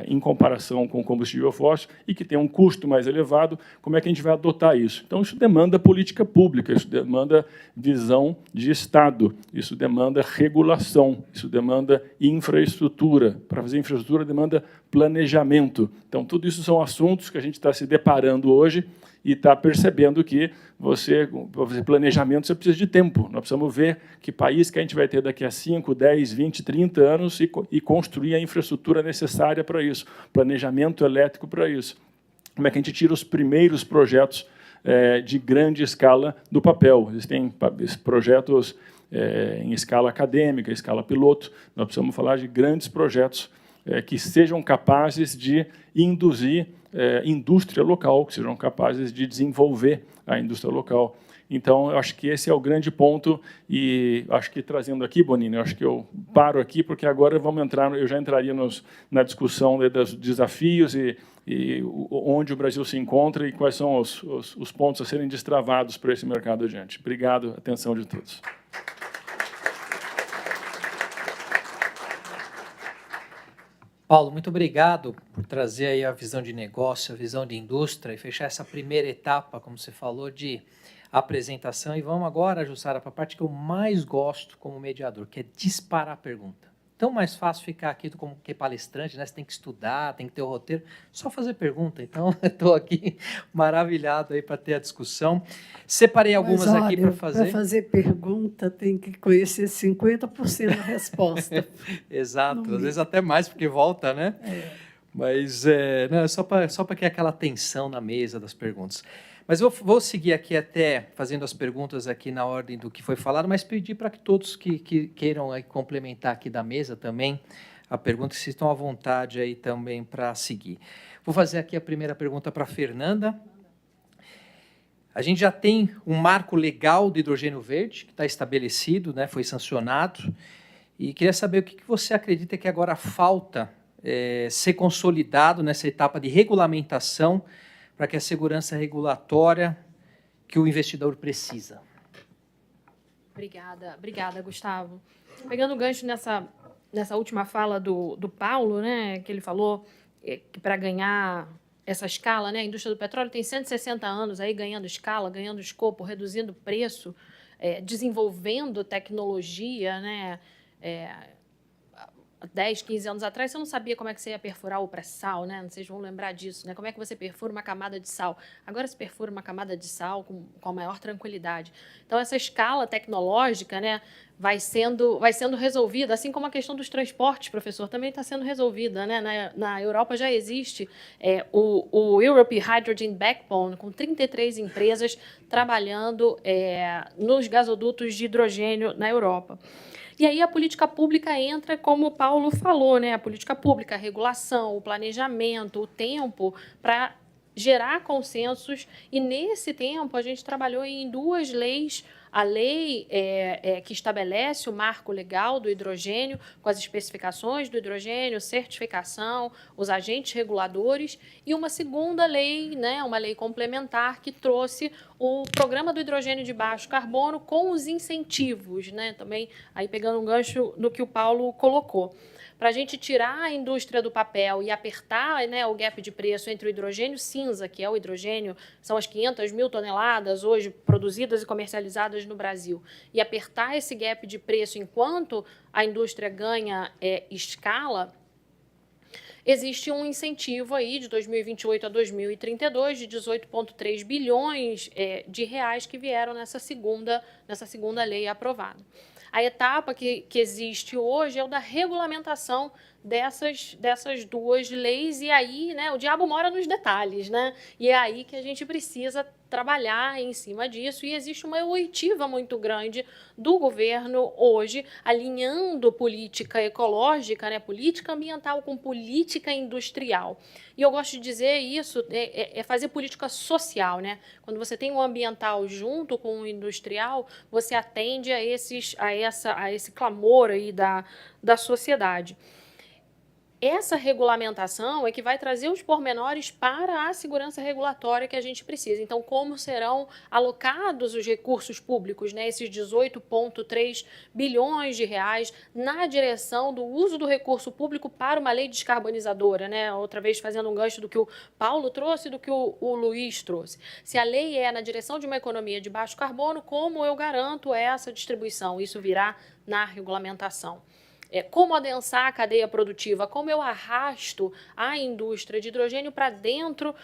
em comparação com o combustível fóssil e que tem um custo mais elevado, como é que a gente vai adotar isso? Então, isso demanda política pública, isso demanda visão de Estado, isso demanda regulação, isso demanda infraestrutura. Para fazer infraestrutura, demanda planejamento. Então, tudo isso são assuntos que a gente está se deparando hoje e está percebendo que para fazer planejamento, você precisa de tempo. Nós precisamos ver que país que a gente vai ter daqui a 5, 10, 20, 30 anos e construir a infraestrutura necessária para isso, planejamento elétrico para isso. Como é que a gente tira os primeiros projetos de grande escala do papel? Existem projetos em escala acadêmica, em escala piloto. Nós precisamos falar de grandes projetos que sejam capazes de induzir indústria local, que sejam capazes de desenvolver a indústria local. Então, eu acho que esse é o grande ponto, e acho que trazendo aqui, Bonini, eu acho que eu paro aqui, porque agora eu já entraria na discussão dos desafios e onde o Brasil se encontra e quais são os pontos a serem destravados para esse mercado adiante. Obrigado, atenção de todos. Paulo, muito obrigado por trazer aí a visão de negócio, a visão de indústria e fechar essa primeira etapa, como você falou, de apresentação. E vamos agora, Jussara, para a parte que eu mais gosto como mediador, que é disparar a pergunta. Tão mais fácil ficar aqui como que palestrante, né? Você tem que estudar, tem que ter o roteiro, só fazer pergunta. Então, estou aqui maravilhado aí para ter a discussão. Separei algumas aqui para fazer. Para fazer pergunta, tem que conhecer 50% da resposta. Exato, às vezes até mais, porque volta, né? Mas não, é só para que aquela tensão na mesa das perguntas. Mas eu vou seguir aqui até fazendo as perguntas aqui na ordem do que foi falado, mas pedir para que todos que queiram aí complementar aqui da mesa também a pergunta, se estão à vontade aí também para seguir. Vou fazer aqui a primeira pergunta para a Fernanda. A gente já tem um marco legal do hidrogênio verde, que está estabelecido, né, foi sancionado, e queria saber o que você acredita que agora falta ser consolidado nessa etapa de regulamentação para que a segurança regulatória que o investidor precisa. Obrigada, Gustavo. Pegando o gancho nessa última fala do Paulo, né, que ele falou que para ganhar essa escala, né, a indústria do petróleo tem 160 anos aí ganhando escala, ganhando escopo, reduzindo preço, desenvolvendo tecnologia, né, 10, 15 anos atrás, você não sabia como é que você ia perfurar o pré-sal, né? Vocês vão lembrar disso, né? Como é que você perfura uma camada de sal? Agora se perfura uma camada de sal com a maior tranquilidade. Então, essa escala tecnológica, né, vai sendo resolvida, assim como a questão dos transportes, professor, também está sendo resolvida, né? Na Europa já existe o Europe Hydrogen Backbone, com 33 empresas trabalhando nos gasodutos de hidrogênio na Europa. E aí a política pública entra, como o Paulo falou, né? A política pública, a regulação, o planejamento, o tempo para gerar consensos, e nesse tempo a gente trabalhou em 2 leis, a lei que estabelece o marco legal do hidrogênio, com as especificações do hidrogênio, certificação, os agentes reguladores, e uma segunda lei, né, uma lei complementar que trouxe o Programa do Hidrogênio de Baixo Carbono com os incentivos, né, também aí pegando um gancho no que o Paulo colocou. Para a gente tirar a indústria do papel e apertar, né, o gap de preço entre o hidrogênio cinza, que é o hidrogênio, são as 500 mil toneladas hoje produzidas e comercializadas no Brasil, e apertar esse gap de preço enquanto a indústria ganha escala, existe um incentivo aí de 2028 a 2032 de 18,3 bilhões de reais que vieram nessa segunda lei aprovada. A etapa que existe hoje é o da regulamentação dessas 2 leis, e aí, né, o diabo mora nos detalhes, né? E é aí que a gente precisa trabalhar em cima disso, e existe uma oitiva muito grande do governo hoje, alinhando política ecológica, né, política ambiental com política industrial. E eu gosto de dizer isso, é fazer política social, né? Quando você tem o ambiental junto com o industrial, você atende a esse clamor aí da sociedade. Essa regulamentação é que vai trazer os pormenores para a segurança regulatória que a gente precisa. Então, como serão alocados os recursos públicos, né, esses 18,3 bilhões de reais, na direção do uso do recurso público para uma lei descarbonizadora, né? Outra vez fazendo um gancho do que o Paulo trouxe e do que o Luiz trouxe. Se a lei é na direção de uma economia de baixo carbono, como eu garanto essa distribuição? Isso virá na regulamentação. Como adensar a cadeia produtiva, como eu arrasto a indústria de hidrogênio para dentro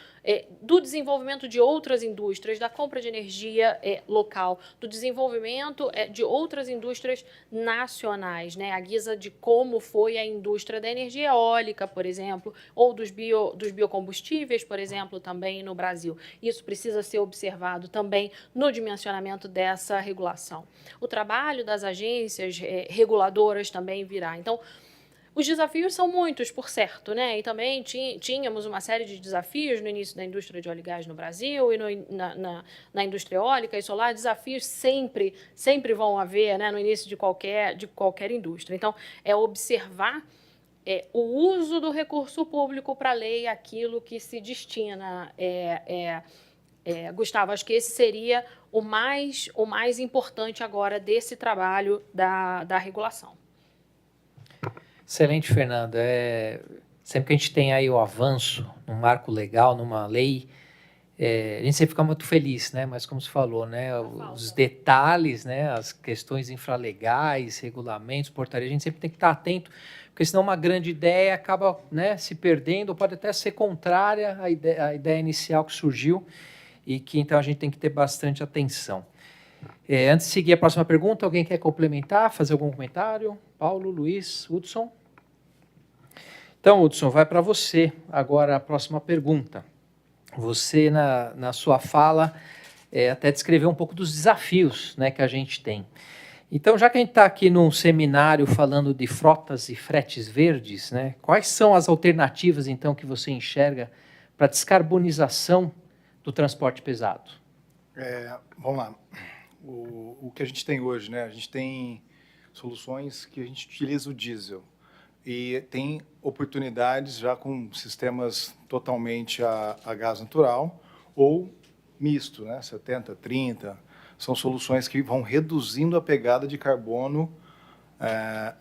do desenvolvimento de outras indústrias, da compra de energia local, do desenvolvimento de outras indústrias nacionais, né? À guisa de como foi a indústria da energia eólica, por exemplo, ou dos biocombustíveis, por exemplo, também no Brasil. Isso precisa ser observado também no dimensionamento dessa regulação. O trabalho das agências reguladoras também virá. Então, os desafios são muitos, por certo, né? E também tínhamos uma série de desafios no início da indústria de óleo e gás no Brasil e na indústria eólica e solar. Desafios sempre vão haver, né, no início de qualquer indústria. Então, é observar o uso do recurso público para a lei, aquilo que se destina. Gustavo, acho que esse seria o mais importante agora desse trabalho da regulação. Excelente, Fernanda. Sempre que a gente tem aí o avanço num marco legal, numa lei, a gente sempre fica muito feliz, né? Mas como você falou, né, os detalhes, né, as questões infralegais, regulamentos, portaria, a gente sempre tem que estar atento, porque senão uma grande ideia acaba, né, se perdendo, pode até ser contrária à ideia inicial que surgiu, e que então a gente tem que ter bastante atenção. Antes de seguir a próxima pergunta, alguém quer complementar, fazer algum comentário? Paulo, Luiz, Hudson? Então, Hudson, vai para você agora a próxima pergunta. Você, na sua fala, até descreveu um pouco dos desafios, né, que a gente tem. Então, já que a gente está aqui num seminário falando de frotas e fretes verdes, né, quais são as alternativas, então, que você enxerga para a descarbonização do transporte pesado? Vamos lá. O que a gente tem hoje, né? A gente tem soluções que a gente utiliza o diesel e tem oportunidades já com sistemas totalmente a gás natural ou misto, né? 70, 30. São soluções que vão reduzindo a pegada de carbono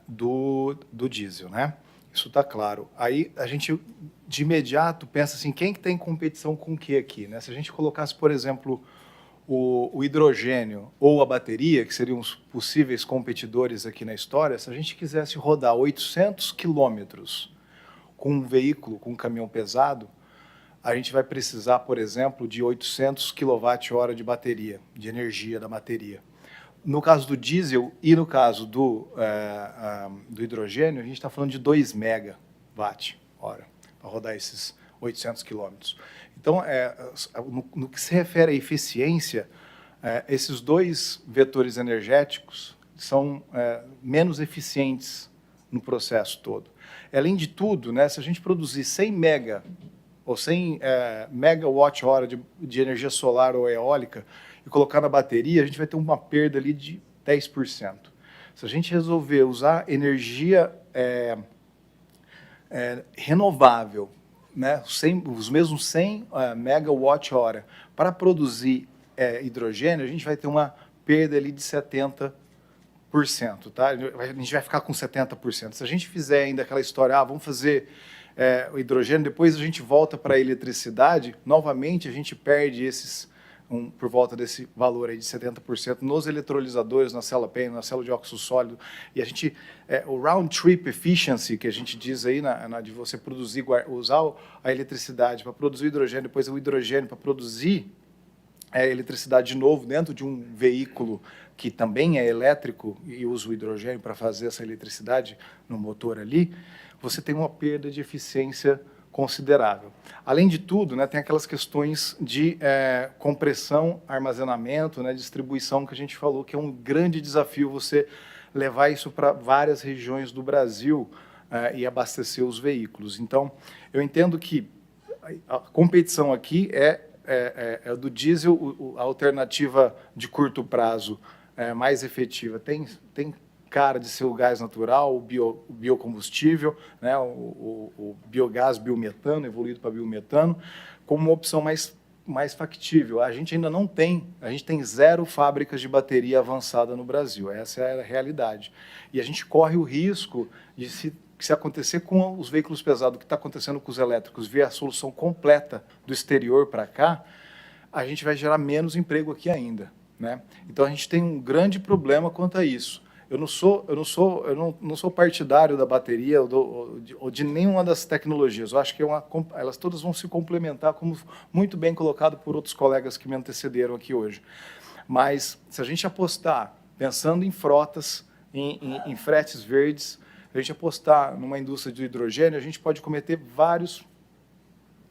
do diesel, né? Isso está claro. Aí a gente, de imediato, pensa assim, quem que tem competição com o que aqui, né? Se a gente colocasse, por exemplo, o hidrogênio ou a bateria, que seriam os possíveis competidores aqui na história, se a gente quisesse rodar 800 quilômetros com um veículo, com um caminhão pesado, a gente vai precisar, por exemplo, de 800 kWh de bateria, de energia da bateria. No caso do diesel e no caso do hidrogênio, a gente está falando de 2 megawatt hora para rodar esses 800 quilômetros. Então, no que se refere à eficiência, esses 2 vetores energéticos são menos eficientes no processo todo. Além de tudo, né, se a gente produzir 100 mega ou 100 megawatt-hora de energia solar ou eólica e colocar na bateria, a gente vai ter uma perda ali de 10%. Se a gente resolver usar energia renovável, né, os mesmos 100 megawatt-hora para produzir hidrogênio, a gente vai ter uma perda ali de 70%. Tá? A gente vai ficar com 70%. Se a gente fizer ainda aquela história, vamos fazer o hidrogênio, depois a gente volta para a eletricidade, novamente a gente perde por volta desse valor aí de 70% nos eletrolisadores, na célula PEM, na célula de óxido sólido, e a gente, o round trip efficiency, que a gente diz aí, de você produzir, usar a eletricidade para produzir hidrogênio, depois o hidrogênio para produzir eletricidade de novo dentro de um veículo que também é elétrico e usa o hidrogênio para fazer essa eletricidade no motor ali, você tem uma perda de eficiência considerável. Além de tudo, né, tem aquelas questões de compressão, armazenamento, né, distribuição, que a gente falou que é um grande desafio você levar isso para várias regiões do Brasil e abastecer os veículos. Então, eu entendo que a competição aqui é do diesel, a alternativa de curto prazo mais efetiva. Tem cara de ser o gás natural, o biocombustível, né, o biogás, biometano, evoluído para biometano, como uma opção mais factível. A gente ainda não tem, a gente tem 0 fábricas de bateria avançada no Brasil, essa é a realidade. E a gente corre o risco de se acontecer com os veículos pesados, o que está acontecendo com os elétricos, ver a solução completa do exterior para cá, a gente vai gerar menos emprego aqui ainda, né? Então a gente tem um grande problema quanto a isso. Eu não sou partidário da bateria ou de nenhuma das tecnologias. Eu acho que elas todas vão se complementar, como muito bem colocado por outros colegas que me antecederam aqui hoje. Mas se a gente apostar, pensando em frotas, em fretes verdes, a gente apostar numa indústria de hidrogênio, a gente pode cometer vários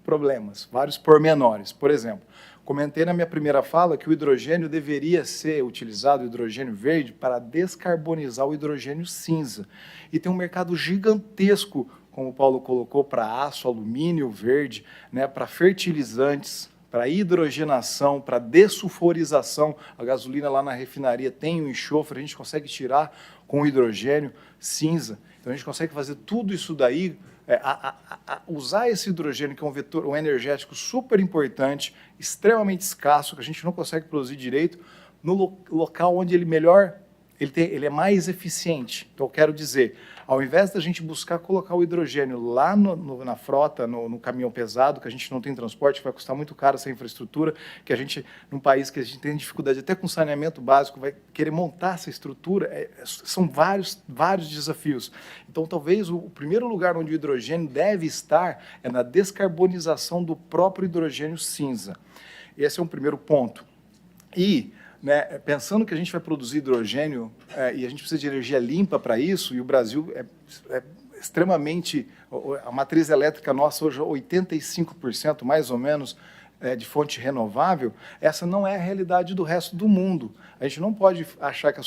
problemas, vários pormenores. Por exemplo, comentei na minha primeira fala que o hidrogênio deveria ser utilizado, o hidrogênio verde, para descarbonizar o hidrogênio cinza. E tem um mercado gigantesco, como o Paulo colocou, para aço, alumínio verde, né, para fertilizantes, para hidrogenação, para dessulfurização. A gasolina lá na refinaria tem o enxofre, a gente consegue tirar com o hidrogênio cinza. Então a gente consegue fazer tudo isso daí, usar esse hidrogênio, que é um vetor, um energético super importante, extremamente escasso, que a gente não consegue produzir direito, no local onde ele é mais eficiente. Então, eu quero dizer, ao invés da gente buscar colocar o hidrogênio lá na frota, no caminhão pesado, que a gente não tem transporte, que vai custar muito caro essa infraestrutura, que a gente, num país que a gente tem dificuldade até com saneamento básico, vai querer montar essa estrutura, são vários desafios. Então, talvez o primeiro lugar onde o hidrogênio deve estar é na descarbonização do próprio hidrogênio cinza. Esse é um primeiro ponto. E, né, pensando que a gente vai produzir hidrogênio e a gente precisa de energia limpa para isso, e o Brasil é extremamente... A matriz elétrica nossa hoje é 85%, mais ou menos, de fonte renovável, essa não é a realidade do resto do mundo. A gente não pode achar que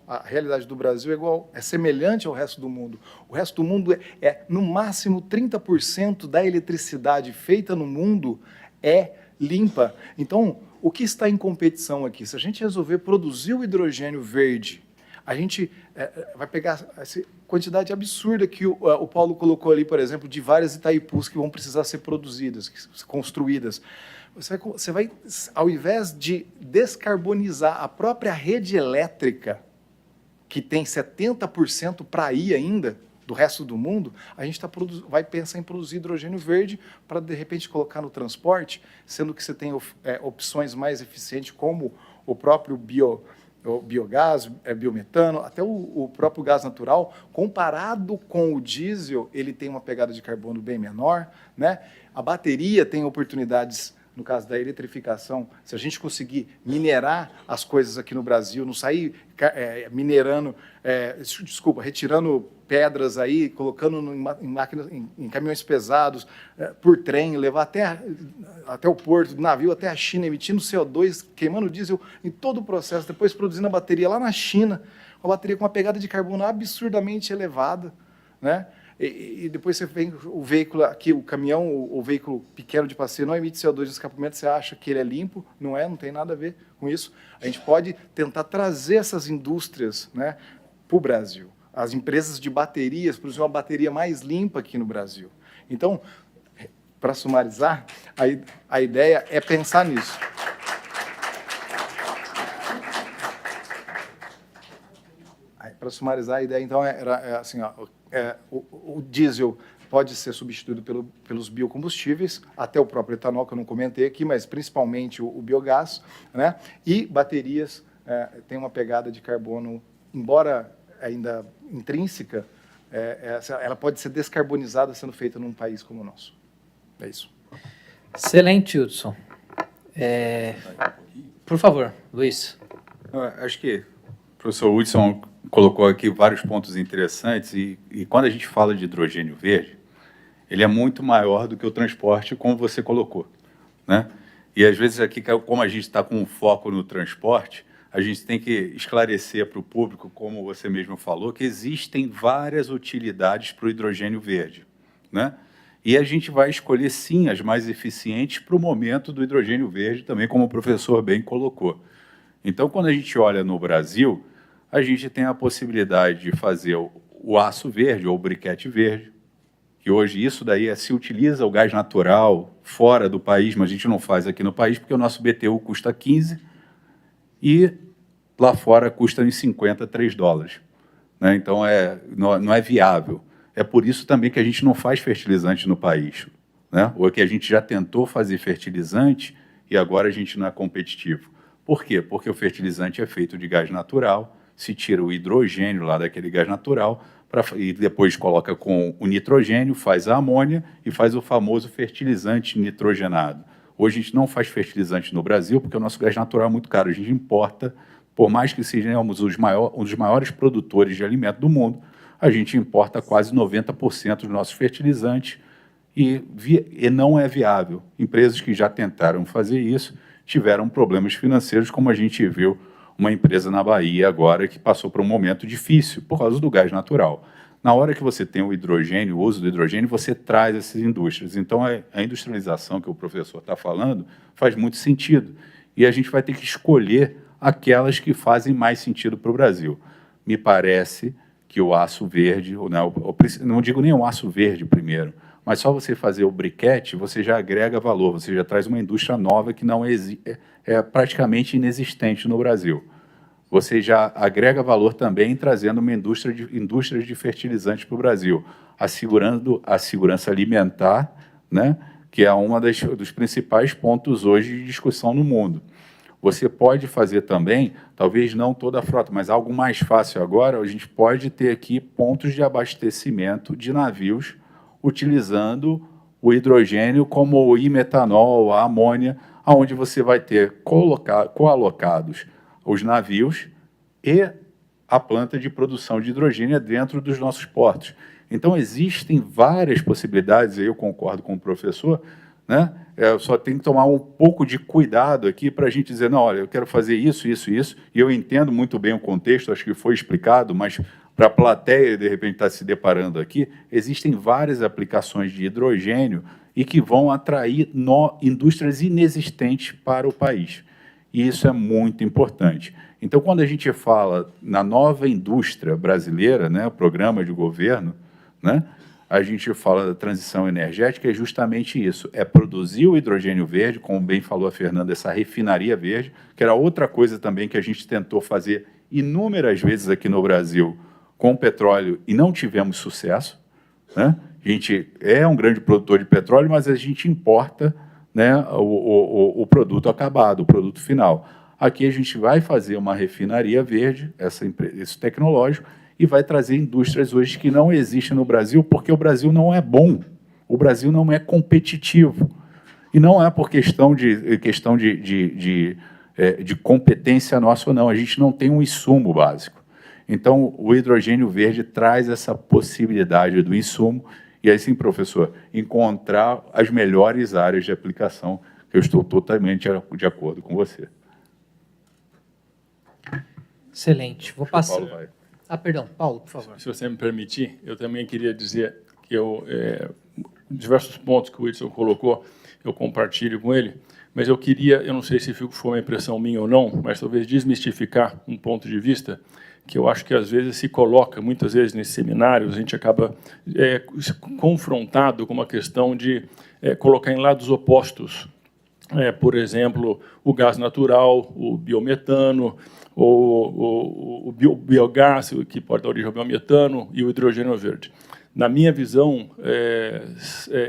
a realidade do Brasil é semelhante ao resto do mundo. O resto do mundo no máximo 30% da eletricidade feita no mundo é limpa. Então, o que está em competição aqui? Se a gente resolver produzir o hidrogênio verde, a gente vai pegar essa quantidade absurda que o Paulo colocou ali, por exemplo, de várias Itaipus que vão precisar ser produzidas, construídas. Você vai, ao invés de descarbonizar a própria rede elétrica, que tem 70% para ir ainda, do resto do mundo, a gente vai pensar em produzir hidrogênio verde para, de repente, colocar no transporte, sendo que você tem opções mais eficientes, como o próprio biogás, biometano, até o próprio gás natural. Comparado com o diesel, ele tem uma pegada de carbono bem menor, né? A bateria tem oportunidades, no caso da eletrificação, se a gente conseguir minerar as coisas aqui no Brasil, não sair retirando pedras aí, colocando em máquinas, em caminhões pesados, por trem, levar até o porto, do navio, até a China, emitindo CO2, queimando diesel em todo o processo, depois produzindo a bateria lá na China, uma bateria com uma pegada de carbono absurdamente elevada, né? e depois você vem o veículo aqui, o caminhão, o veículo pequeno de passeio não emite CO2 de escapamento, você acha que ele é limpo, não tem nada a ver com isso. A gente pode tentar trazer essas indústrias, né, para o Brasil. As empresas de baterias, produzir uma bateria mais limpa aqui no Brasil. Então, para sumarizar, a ideia é pensar nisso. Para sumarizar, a ideia, então, era assim, ó, o diesel pode ser substituído pelos biocombustíveis, até o próprio etanol, que eu não comentei aqui, mas principalmente o biogás, né? E baterias têm uma pegada de carbono, embora ainda intrínseca, ela pode ser descarbonizada sendo feita num país como o nosso. É isso. Excelente, Hudson. Por favor, Luiz. Eu acho que o professor Hudson colocou aqui vários pontos interessantes e quando a gente fala de hidrogênio verde, ele é muito maior do que o transporte, como você colocou, né? E às vezes aqui, como a gente está com um foco no transporte, a gente tem que esclarecer para o público, como você mesmo falou, que existem várias utilidades para o hidrogênio verde, né? E a gente vai escolher, sim, as mais eficientes para o momento do hidrogênio verde, também como o professor bem colocou. Então, quando a gente olha no Brasil, a gente tem a possibilidade de fazer o aço verde ou o briquete verde, que hoje isso daí se utiliza o gás natural fora do país, mas a gente não faz aqui no país, porque o nosso BTU custa 15 e lá fora custa uns 53 dólares. Né? Então, não é viável. É por isso também que a gente não faz fertilizante no país, né? Ou que a gente já tentou fazer fertilizante e agora a gente não é competitivo. Por quê? Porque o fertilizante é feito de gás natural, se tira o hidrogênio lá daquele gás natural e depois coloca com o nitrogênio, faz a amônia e faz o famoso fertilizante nitrogenado. Hoje a gente não faz fertilizante no Brasil porque o nosso gás natural é muito caro. A gente importa, por mais que sejamos um dos maiores produtores de alimento do mundo, a gente importa quase 90% dos nossos fertilizantes e não é viável. Empresas que já tentaram fazer isso tiveram problemas financeiros, como a gente viu uma empresa na Bahia agora que passou por um momento difícil por causa do gás natural. Na hora que você tem o hidrogênio, o uso do hidrogênio, você traz essas indústrias. Então, a industrialização que o professor está falando faz muito sentido. E a gente vai ter que escolher aquelas que fazem mais sentido para o Brasil. Me parece que o aço verde, não digo nem o aço verde primeiro, mas só você fazer o briquete, você já agrega valor, você já traz uma indústria nova que não é praticamente inexistente no Brasil. Você já agrega valor também trazendo uma indústria de fertilizantes para o Brasil, assegurando a segurança alimentar, né, que é uma dos principais pontos hoje de discussão no mundo. Você pode fazer também, talvez não toda a frota, mas algo mais fácil agora, a gente pode ter aqui pontos de abastecimento de navios utilizando o hidrogênio como o imetanol, a amônia, onde você vai ter coalocados os navios e a planta de produção de hidrogênio dentro dos nossos portos. Então, existem várias possibilidades, eu concordo com o professor, né? Só tem que tomar um pouco de cuidado aqui para a gente dizer, não, olha, eu quero fazer isso, isso, isso, e eu entendo muito bem o contexto, acho que foi explicado, mas para a plateia, de repente, estar se deparando aqui, existem várias aplicações de hidrogênio e que vão atrair indústrias inexistentes para o país. E isso é muito importante. Então, quando a gente fala na nova indústria brasileira, né, o programa de governo, né, a gente fala da transição energética, é justamente isso, é produzir o hidrogênio verde, como bem falou a Fernanda, essa refinaria verde, que era outra coisa também que a gente tentou fazer inúmeras vezes aqui no Brasil com petróleo e não tivemos sucesso, né? A gente é um grande produtor de petróleo, mas a gente importa, né, o produto acabado, o produto final. Aqui a gente vai fazer uma refinaria verde, esse tecnológico, e vai trazer indústrias hoje que não existem no Brasil, porque o Brasil não é bom, o Brasil não é competitivo. E não é por questão de competência nossa ou não, a gente não tem um insumo básico. Então, o hidrogênio verde traz essa possibilidade do insumo, e aí sim, professor, encontrar as melhores áreas de aplicação, que eu estou totalmente de acordo com você. Excelente. Vou passar. Paulo vai. Perdão, Paulo, por favor. Se você me permitir, eu também queria dizer que diversos pontos que o Whitson colocou, eu compartilho com ele, mas eu não sei se foi uma impressão minha ou não, mas talvez desmistificar um ponto de vista que eu acho que às vezes se coloca, muitas vezes nesses seminários, a gente acaba confrontado com uma questão de colocar em lados opostos. Por exemplo, o gás natural, o biometano, ou o biogás, que pode dar origem ao biometano, e o hidrogênio verde. Na minha visão,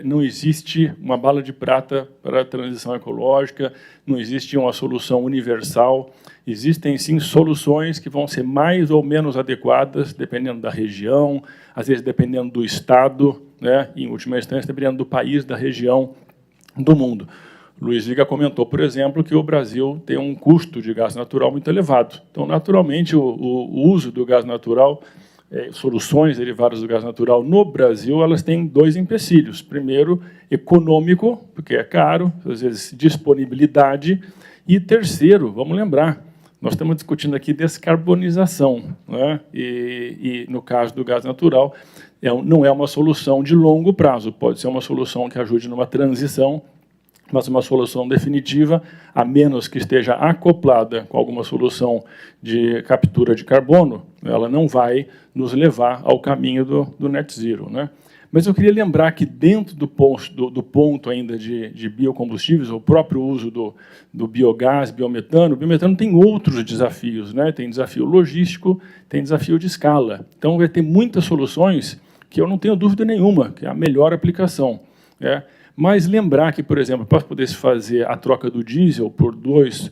não existe uma bala de prata para a transição ecológica, não existe uma solução universal. Existem, sim, soluções que vão ser mais ou menos adequadas, dependendo da região, às vezes dependendo do estado, né, em última instância, dependendo do país, da região, do mundo. Luiz Viga comentou, por exemplo, que o Brasil tem um custo de gás natural muito elevado. Então, naturalmente, o uso do gás natural, soluções derivadas do gás natural no Brasil, elas têm dois empecilhos. Primeiro, econômico, porque é caro, às vezes disponibilidade. E terceiro, vamos lembrar, nós estamos discutindo aqui descarbonização, né? E no caso do gás natural, não é uma solução de longo prazo, pode ser uma solução que ajude numa transição, mas uma solução definitiva, a menos que esteja acoplada com alguma solução de captura de carbono, ela não vai nos levar ao caminho do net zero, né? Mas eu queria lembrar que dentro do ponto ainda de biocombustíveis, o próprio uso do biogás, biometano, o biometano tem outros desafios, né? Tem desafio logístico, tem desafio de escala. Então, vai ter muitas soluções que eu não tenho dúvida nenhuma, que é a melhor aplicação, né? Mas lembrar que, por exemplo, para poder se fazer a troca do diesel por dois,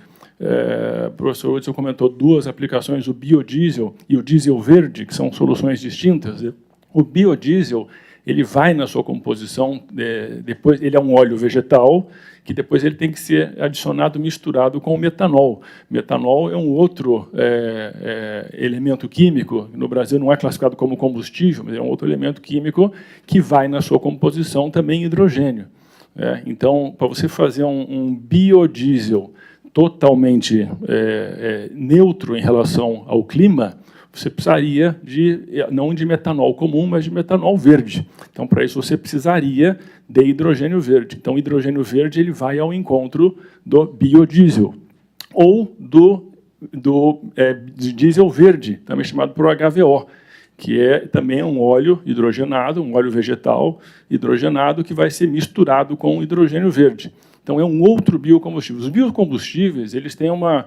o professor Hudson comentou duas aplicações, o biodiesel e o diesel verde, que são soluções distintas. O biodiesel, ele vai na sua composição, depois ele é um óleo vegetal, que depois ele tem que ser adicionado, misturado com o metanol. Metanol é um outro elemento químico, no Brasil não é classificado como combustível, mas é um outro elemento químico que vai na sua composição também hidrogênio. Então, para você fazer um biodiesel totalmente neutro em relação ao clima, você precisaria não de metanol comum, mas de metanol verde. Então, para isso, você precisaria de hidrogênio verde. Então, o hidrogênio verde ele vai ao encontro do biodiesel ou do diesel verde, também chamado por HVO, que é também um óleo hidrogenado, um óleo vegetal hidrogenado, que vai ser misturado com hidrogênio verde. Então, é um outro biocombustível. Os biocombustíveis, eles têm uma...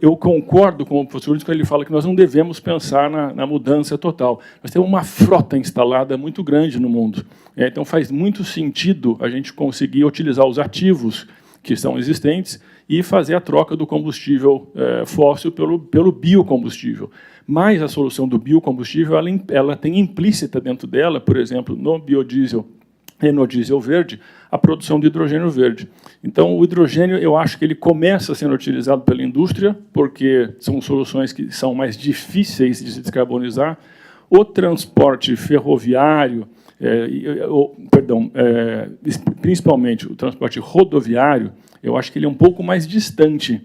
eu concordo com o professor Hudson quando ele fala que nós não devemos pensar na mudança total. Nós temos uma frota instalada muito grande no mundo. Então, faz muito sentido a gente conseguir utilizar os ativos que são existentes e fazer a troca do combustível fóssil pelo biocombustível. Mas a solução do biocombustível ela tem implícita dentro dela, por exemplo, no biodiesel e no diesel verde, a produção de hidrogênio verde. Então, o hidrogênio, eu acho que ele começa sendo utilizado pela indústria, porque são soluções que são mais difíceis de se descarbonizar. O transporte ferroviário, principalmente o transporte rodoviário, eu acho que ele é um pouco mais distante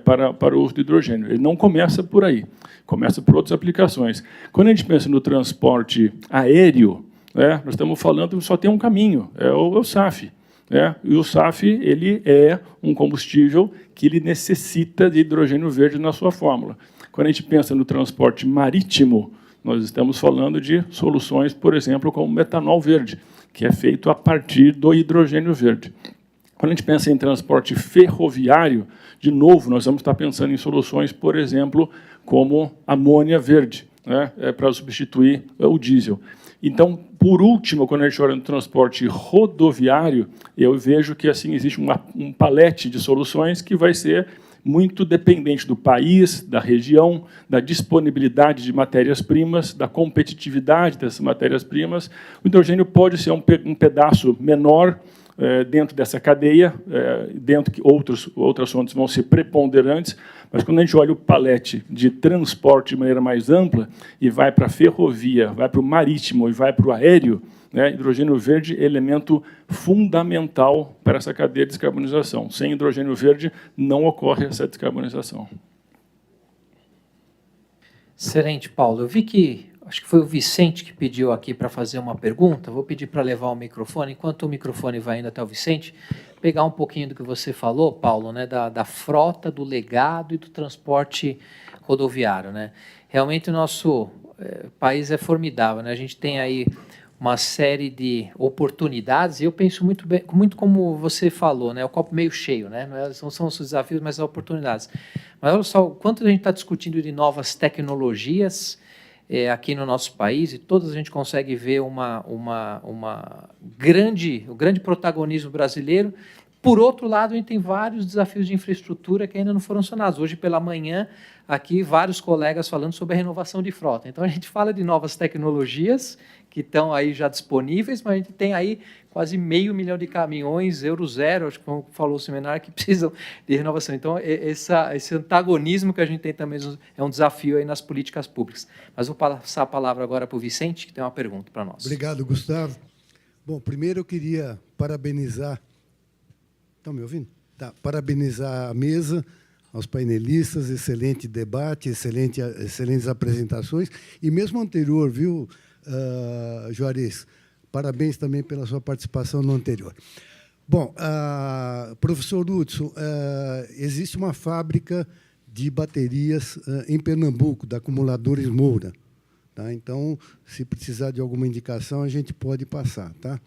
para o uso do hidrogênio. Ele não começa por aí, começa por outras aplicações. Quando a gente pensa no transporte aéreo, nós estamos falando que só tem um caminho, é o SAF. E o SAF ele é um combustível que ele necessita de hidrogênio verde na sua fórmula. Quando a gente pensa no transporte marítimo, nós estamos falando de soluções, por exemplo, como metanol verde, que é feito a partir do hidrogênio verde. Quando a gente pensa em transporte ferroviário, de novo, nós vamos estar pensando em soluções, por exemplo, como amônia verde, para substituir o diesel. Então, por último, quando a gente olha no transporte rodoviário, eu vejo que assim existe um palete de soluções que vai ser muito dependente do país, da região, da disponibilidade de matérias-primas, da competitividade dessas matérias-primas. O hidrogênio pode ser um pedaço menor dentro dessa cadeia, dentro que outras fontes vão ser preponderantes, mas quando a gente olha o palete de transporte de maneira mais ampla e vai para a ferrovia, vai para o marítimo e vai para o aéreo, hidrogênio verde é elemento fundamental para essa cadeia de descarbonização. Sem hidrogênio verde não ocorre essa descarbonização. Excelente, Paulo. Eu vi que, acho que foi o Vicente que pediu aqui para fazer uma pergunta. Vou pedir para levar o microfone. Enquanto o microfone vai indo até o Vicente, pegar um pouquinho do que você falou, Paulo, né, da frota, do legado e do transporte rodoviário, né? Realmente o nosso país é formidável, né? A gente tem aí uma série de oportunidades, e eu penso muito como você falou, né? O copo meio cheio, né? Não são os desafios, mas as oportunidades. Mas olha só, o quanto a gente está discutindo de novas tecnologias aqui no nosso país, e todas a gente consegue ver o grande protagonismo brasileiro. Por outro lado, a gente tem vários desafios de infraestrutura que ainda não foram sanados. Hoje, pela manhã, aqui, vários colegas falando sobre a renovação de frota. Então, a gente fala de novas tecnologias que estão aí já disponíveis, mas a gente tem aí quase 500 mil de caminhões Euro 0, acho que como falou o seminário, que precisam de renovação. Então, esse antagonismo que a gente tem também é um desafio aí nas políticas públicas. Mas vou passar a palavra agora para o Vicente, que tem uma pergunta para nós. Obrigado, Gustavo. Bom, primeiro eu queria parabenizar... Estão me ouvindo? Tá. Parabenizar a mesa, aos painelistas, excelente debate, excelentes apresentações, e mesmo anterior, viu, Juarez? Parabéns também pela sua participação no anterior. Bom, professor Hudson, existe uma fábrica de baterias em Pernambuco, da Acumuladores Moura. Tá? Então, se precisar de alguma indicação, a gente pode passar. Tá?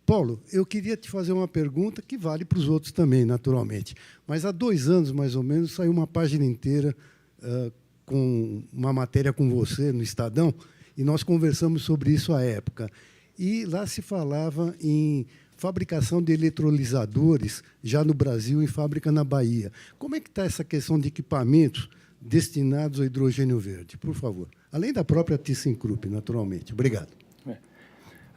Paulo, eu queria te fazer uma pergunta que vale para os outros também, naturalmente. Mas há 2 anos, mais ou menos, saiu uma página inteira com uma matéria com você no Estadão, e nós conversamos sobre isso à época. E lá se falava em fabricação de eletrolisadores, já no Brasil, em fábrica na Bahia. Como é que está essa questão de equipamentos destinados ao hidrogênio verde? Por favor. Além da própria ThyssenKrupp, naturalmente. Obrigado.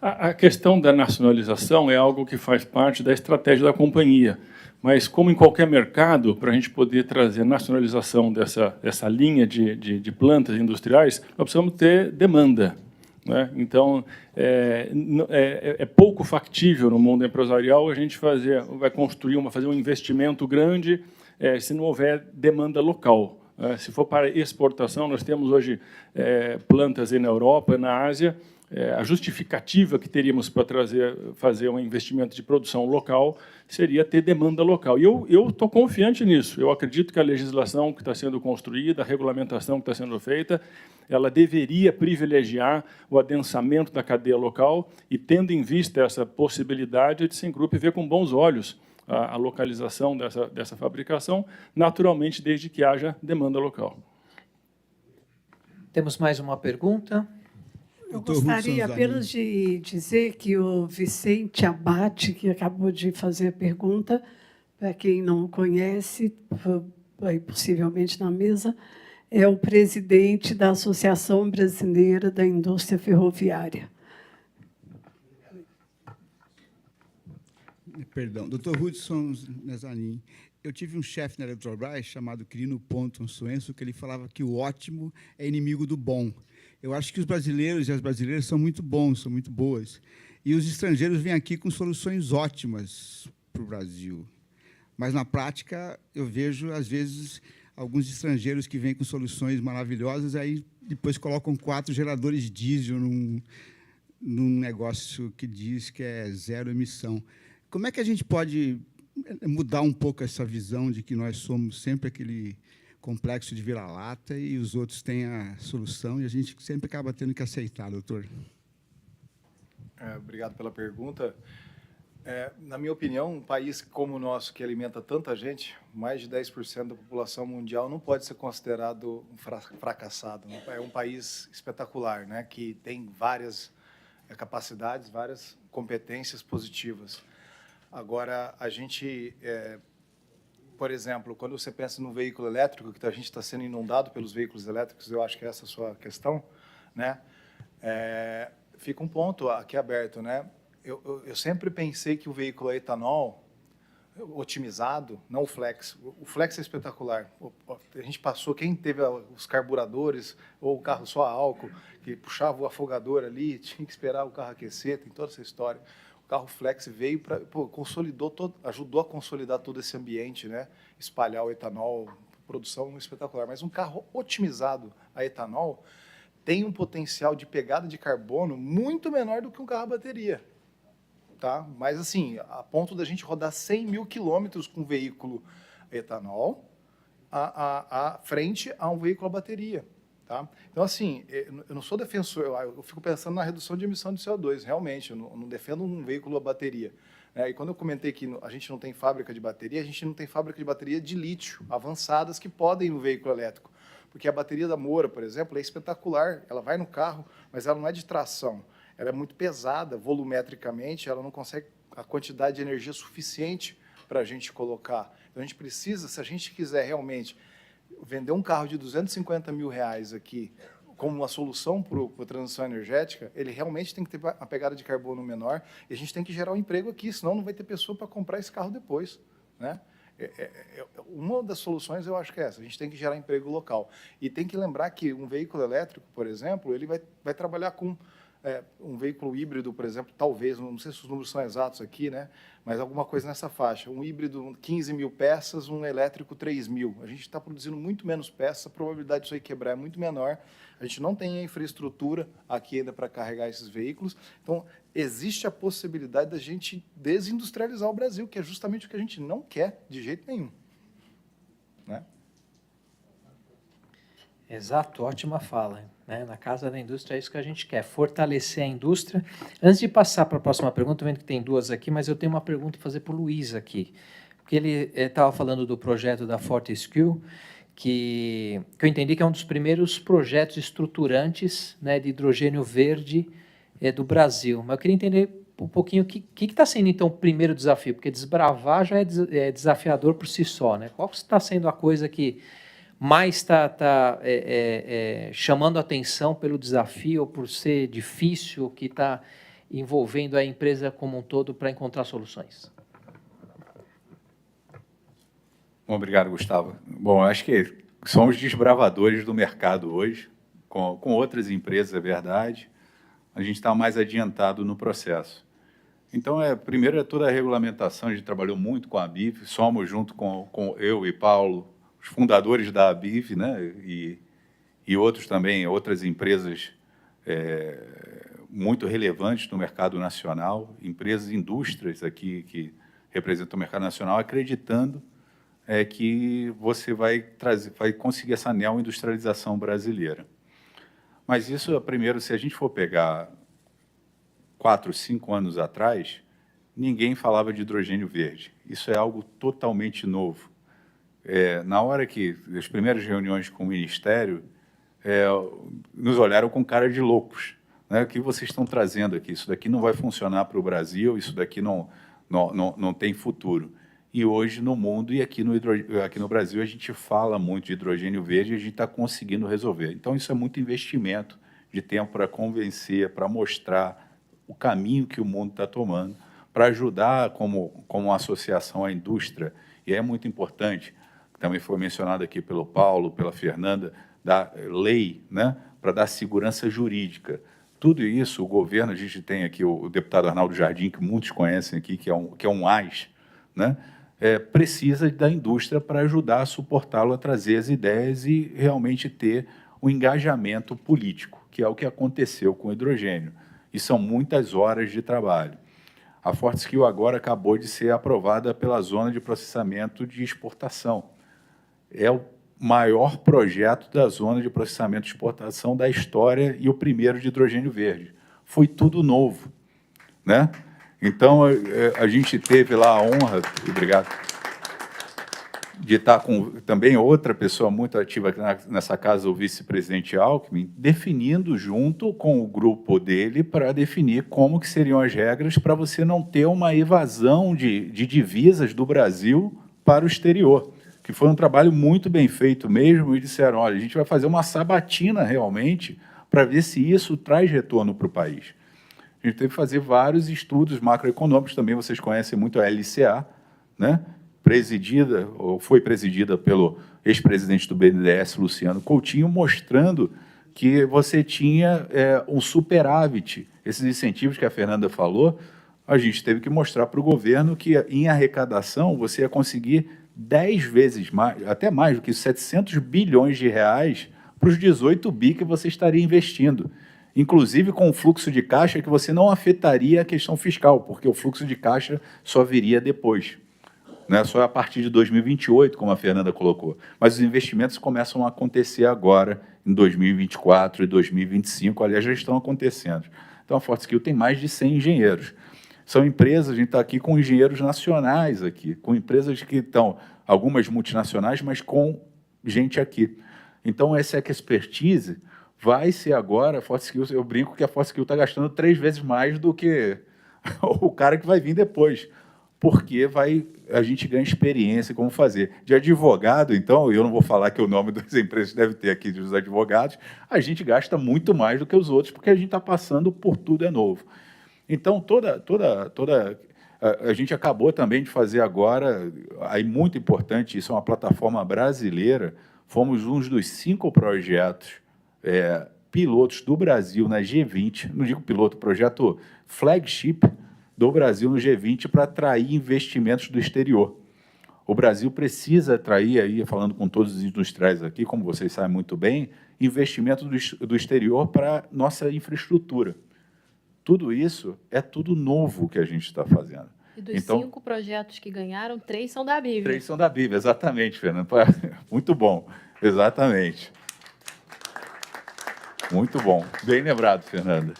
A questão da nacionalização é algo que faz parte da estratégia da companhia. Mas, como em qualquer mercado, para a gente poder trazer nacionalização dessa linha de plantas industriais, nós precisamos ter demanda. Né? Então, é pouco factível no mundo empresarial a gente fazer um investimento grande se não houver demanda local. Se for para exportação, nós temos hoje plantas na Europa, na Ásia. A justificativa que teríamos para fazer um investimento de produção local seria ter demanda local. E eu estou confiante nisso. Eu acredito que a legislação que está sendo construída, a regulamentação que está sendo feita, ela deveria privilegiar o adensamento da cadeia local e, tendo em vista essa possibilidade, a ThyssenKrupp vê com bons olhos a localização dessa fabricação, naturalmente, desde que haja demanda local. Temos mais uma pergunta? Eu gostaria apenas de dizer que o Vicente Abate, que acabou de fazer a pergunta, para quem não conhece, aí possivelmente na mesa, é o presidente da Associação Brasileira da Indústria Ferroviária. Perdão, Dr. Hudson Mezanin. Eu tive um chefe na Eletrobras chamado Quirino Ponton Suenso, que ele falava que o ótimo é inimigo do bom. Eu acho que os brasileiros e as brasileiras são muito bons, são muito boas. E os estrangeiros vêm aqui com soluções ótimas para o Brasil. Mas, na prática, eu vejo, às vezes, alguns estrangeiros que vêm com soluções maravilhosas, aí depois colocam 4 geradores diesel num negócio que diz que é 0 emissão. Como é que a gente pode mudar um pouco essa visão de que nós somos sempre aquele complexo de vira-lata e os outros têm a solução e a gente sempre acaba tendo que aceitar, doutor? Obrigado pela pergunta. Na minha opinião, um país como o nosso, que alimenta tanta gente, mais de 10% da população mundial, não pode ser considerado um fracassado. É um país espetacular, né, que tem várias capacidades, várias competências positivas. Agora, a gente... por exemplo, quando você pensa no veículo elétrico, que a gente está sendo inundado pelos veículos elétricos, eu acho que essa é a sua questão, né? Fica um ponto aqui aberto, né? Eu sempre pensei que o veículo a etanol otimizado, não o flex. O flex é espetacular. A gente passou, quem teve os carburadores ou o carro só a álcool, que puxava o afogador ali, tinha que esperar o carro aquecer, tem toda essa história. O carro flex veio para ajudou a consolidar todo esse ambiente, né? Espalhar o etanol produção espetacular, mas um carro otimizado a etanol tem um potencial de pegada de carbono muito menor do que um carro a bateria. Tá? Mas, assim, a ponto da gente rodar 100 mil quilômetros com um veículo etanol à frente a um veículo a bateria. Tá? Então, assim, eu não sou defensor, eu fico pensando na redução de emissão de CO2, realmente, eu não defendo um veículo a bateria. E quando eu comentei que a gente não tem fábrica de bateria, a gente não tem fábrica de bateria de lítio, avançadas, que podem ir no veículo elétrico. Porque a bateria da Moura, por exemplo, é espetacular, ela vai no carro, mas ela não é de tração. Ela é muito pesada, volumetricamente, ela não consegue a quantidade de energia suficiente para a gente colocar. Então, a gente precisa, se a gente quiser realmente vender um carro de R$250 mil aqui como uma solução para a transição energética, ele realmente tem que ter uma pegada de carbono menor e a gente tem que gerar um emprego aqui, senão não vai ter pessoa para comprar esse carro depois, né? Uma das soluções, eu acho que é essa, a gente tem que gerar emprego local. E tem que lembrar que um veículo elétrico, por exemplo, ele vai trabalhar com um veículo híbrido, por exemplo, talvez, não sei se os números são exatos aqui, né, mas alguma coisa nessa faixa. Um híbrido, 15 mil peças, um elétrico, 3 mil. A gente está produzindo muito menos peças, a probabilidade disso aí quebrar é muito menor. A gente não tem a infraestrutura aqui ainda para carregar esses veículos. Então, existe a possibilidade da gente desindustrializar o Brasil, que é justamente o que a gente não quer de jeito nenhum. Né? Exato, ótima fala. Né? Na Casa da Indústria é isso que a gente quer, fortalecer a indústria. Antes de passar para a próxima pergunta, vendo que tem duas aqui, mas eu tenho uma pergunta a fazer para o Luiz aqui. Porque ele estava falando do projeto da Fortescue, que eu entendi que é um dos primeiros projetos estruturantes, né, de hidrogênio verde do Brasil. Mas eu queria entender um pouquinho o que está sendo, então, o primeiro desafio, porque desbravar já é desafiador por si só. Né? Qual está sendo a coisa que mais está chamando a atenção pelo desafio, ou por ser difícil, que está envolvendo a empresa como um todo para encontrar soluções? Bom, obrigado, Gustavo. Bom, eu acho que somos desbravadores do mercado hoje, com outras empresas, é verdade. A gente está mais adiantado no processo. Então, primeiro é toda a regulamentação, a gente trabalhou muito com a ABIV, somos junto com eu e Paulo, os fundadores da ABIV, né, e outros também, outras empresas muito relevantes no mercado nacional, empresas, indústrias aqui que representam o mercado nacional, acreditando que você vai conseguir essa neoindustrialização brasileira. Mas isso, primeiro, se a gente for pegar 4, 5 anos atrás, ninguém falava de hidrogênio verde. Isso é algo totalmente novo. Na hora que as primeiras reuniões com o Ministério, nos olharam com cara de loucos. Né? O que vocês estão trazendo aqui? Isso daqui não vai funcionar para o Brasil, isso daqui não tem futuro. E hoje, no mundo e aqui no Brasil, a gente fala muito de hidrogênio verde e a gente está conseguindo resolver. Então, isso é muito investimento de tempo para convencer, para mostrar o caminho que o mundo está tomando, para ajudar como uma associação à indústria. E é muito importante, também foi mencionado aqui pelo Paulo, pela Fernanda, da lei, né, para dar segurança jurídica. Tudo isso, o governo, a gente tem aqui o deputado Arnaldo Jardim, que muitos conhecem aqui, que é um AIS, né, precisa da indústria para ajudar a suportá-lo a trazer as ideias e realmente ter um engajamento político, que é o que aconteceu com o hidrogênio. E são muitas horas de trabalho. A Fortescue agora acabou de ser aprovada pela Zona de Processamento de Exportação. É o maior projeto da Zona de Processamento de Exportação da história e o primeiro de hidrogênio verde. Foi tudo novo, né? Então, a gente teve lá a honra, obrigado, de estar com também outra pessoa muito ativa nessa casa, o vice-presidente Alckmin, definindo junto com o grupo dele para definir como que seriam as regras para você não ter uma evasão de divisas do Brasil para o exterior, que foi um trabalho muito bem feito mesmo, e disseram, olha, a gente vai fazer uma sabatina realmente para ver se isso traz retorno para o país. A gente teve que fazer vários estudos macroeconômicos, também vocês conhecem muito a LCA, né? Foi presidida pelo ex-presidente do BNDES, Luciano Coutinho, mostrando que você tinha um superávit. Esses incentivos que a Fernanda falou, a gente teve que mostrar para o governo que, em arrecadação, você ia conseguir 10 vezes mais, até mais do que 700 bilhões de reais para os 18 bi que você estaria investindo. Inclusive com um fluxo de caixa que você não afetaria a questão fiscal, porque o fluxo de caixa só viria depois, né? Só a partir de 2028, como a Fernanda colocou. Mas os investimentos começam a acontecer agora, em 2024 e 2025, aliás, já estão acontecendo. Então, a Fortescue tem mais de 100 engenheiros. São empresas, a gente está aqui com engenheiros nacionais, aqui, com empresas que estão, algumas multinacionais, mas com gente aqui. Então, essa expertise vai ser agora, a Fortescue, eu brinco que a Fortescue está gastando 3 vezes mais do que o cara que vai vir depois, porque a gente ganha experiência em como fazer. De advogado, então, eu não vou falar que o nome das empresas deve ter aqui dos advogados, a gente gasta muito mais do que os outros, porque a gente está passando por tudo é novo. Então, a gente acabou também de fazer agora, aí muito importante, isso é uma plataforma brasileira, fomos um dos 5 projetos pilotos do Brasil na G20, não digo piloto, projeto flagship do Brasil no G20 para atrair investimentos do exterior. O Brasil precisa atrair, aí, falando com todos os industriais aqui, como vocês sabem muito bem, investimento do exterior para nossa infraestrutura. Tudo isso é tudo novo que a gente está fazendo. E dos 5 projetos que ganharam, 3 são da Bíblia. 3 são da Bíblia, exatamente, Fernanda. Muito bom, exatamente. Muito bom. Bem lembrado, Fernanda.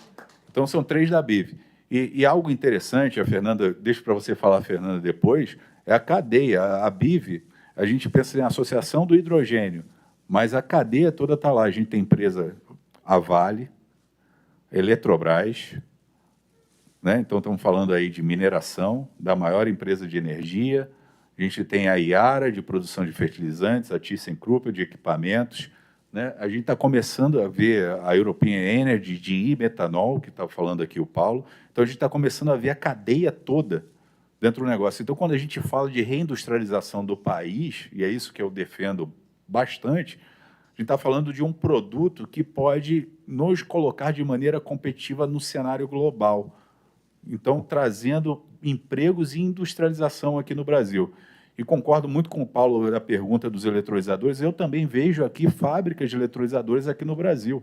Então, são 3 da BIV. E algo interessante, a Fernanda, deixo para você falar, Fernanda, depois, é a cadeia. A BIV, a gente pensa em associação do hidrogênio, mas a cadeia toda está lá. A gente tem empresa, a Vale, Eletrobras, né? Então, estamos falando aí de mineração, da maior empresa de energia. A gente tem a Iara, de produção de fertilizantes, a ThyssenKrupp, de equipamentos, né? A gente está começando a ver a European Energy de metanol, que está falando aqui o Paulo. Então, a gente está começando a ver a cadeia toda dentro do negócio. Então, quando a gente fala de reindustrialização do país, e é isso que eu defendo bastante, a gente está falando de um produto que pode nos colocar de maneira competitiva no cenário global. Então, trazendo empregos e industrialização aqui no Brasil. E concordo muito com o Paulo da pergunta dos eletrolisadores, eu também vejo aqui fábricas de eletrolisadores aqui no Brasil.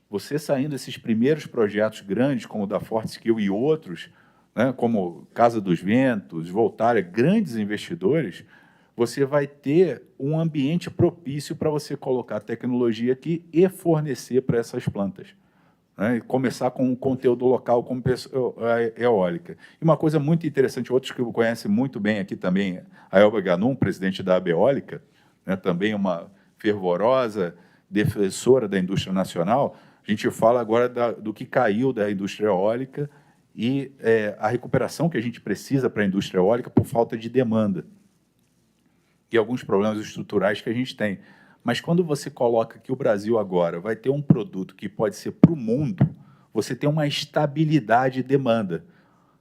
Você saindo desses primeiros projetos grandes, como o da Fortescue e outros, né, como Casa dos Ventos, Voltaria, grandes investidores, você vai ter um ambiente propício para você colocar tecnologia aqui e fornecer para essas plantas. Né, e começar com um conteúdo local como a eólica. E uma coisa muito interessante, outros que conhecem muito bem aqui também, a Elba Ganum, presidente da Abeólica, né, também uma fervorosa defensora da indústria nacional, a gente fala agora do que caiu da indústria eólica e a recuperação que a gente precisa para a indústria eólica por falta de demanda e alguns problemas estruturais que a gente tem. Mas quando você coloca que o Brasil agora vai ter um produto que pode ser para o mundo, você tem uma estabilidade de demanda,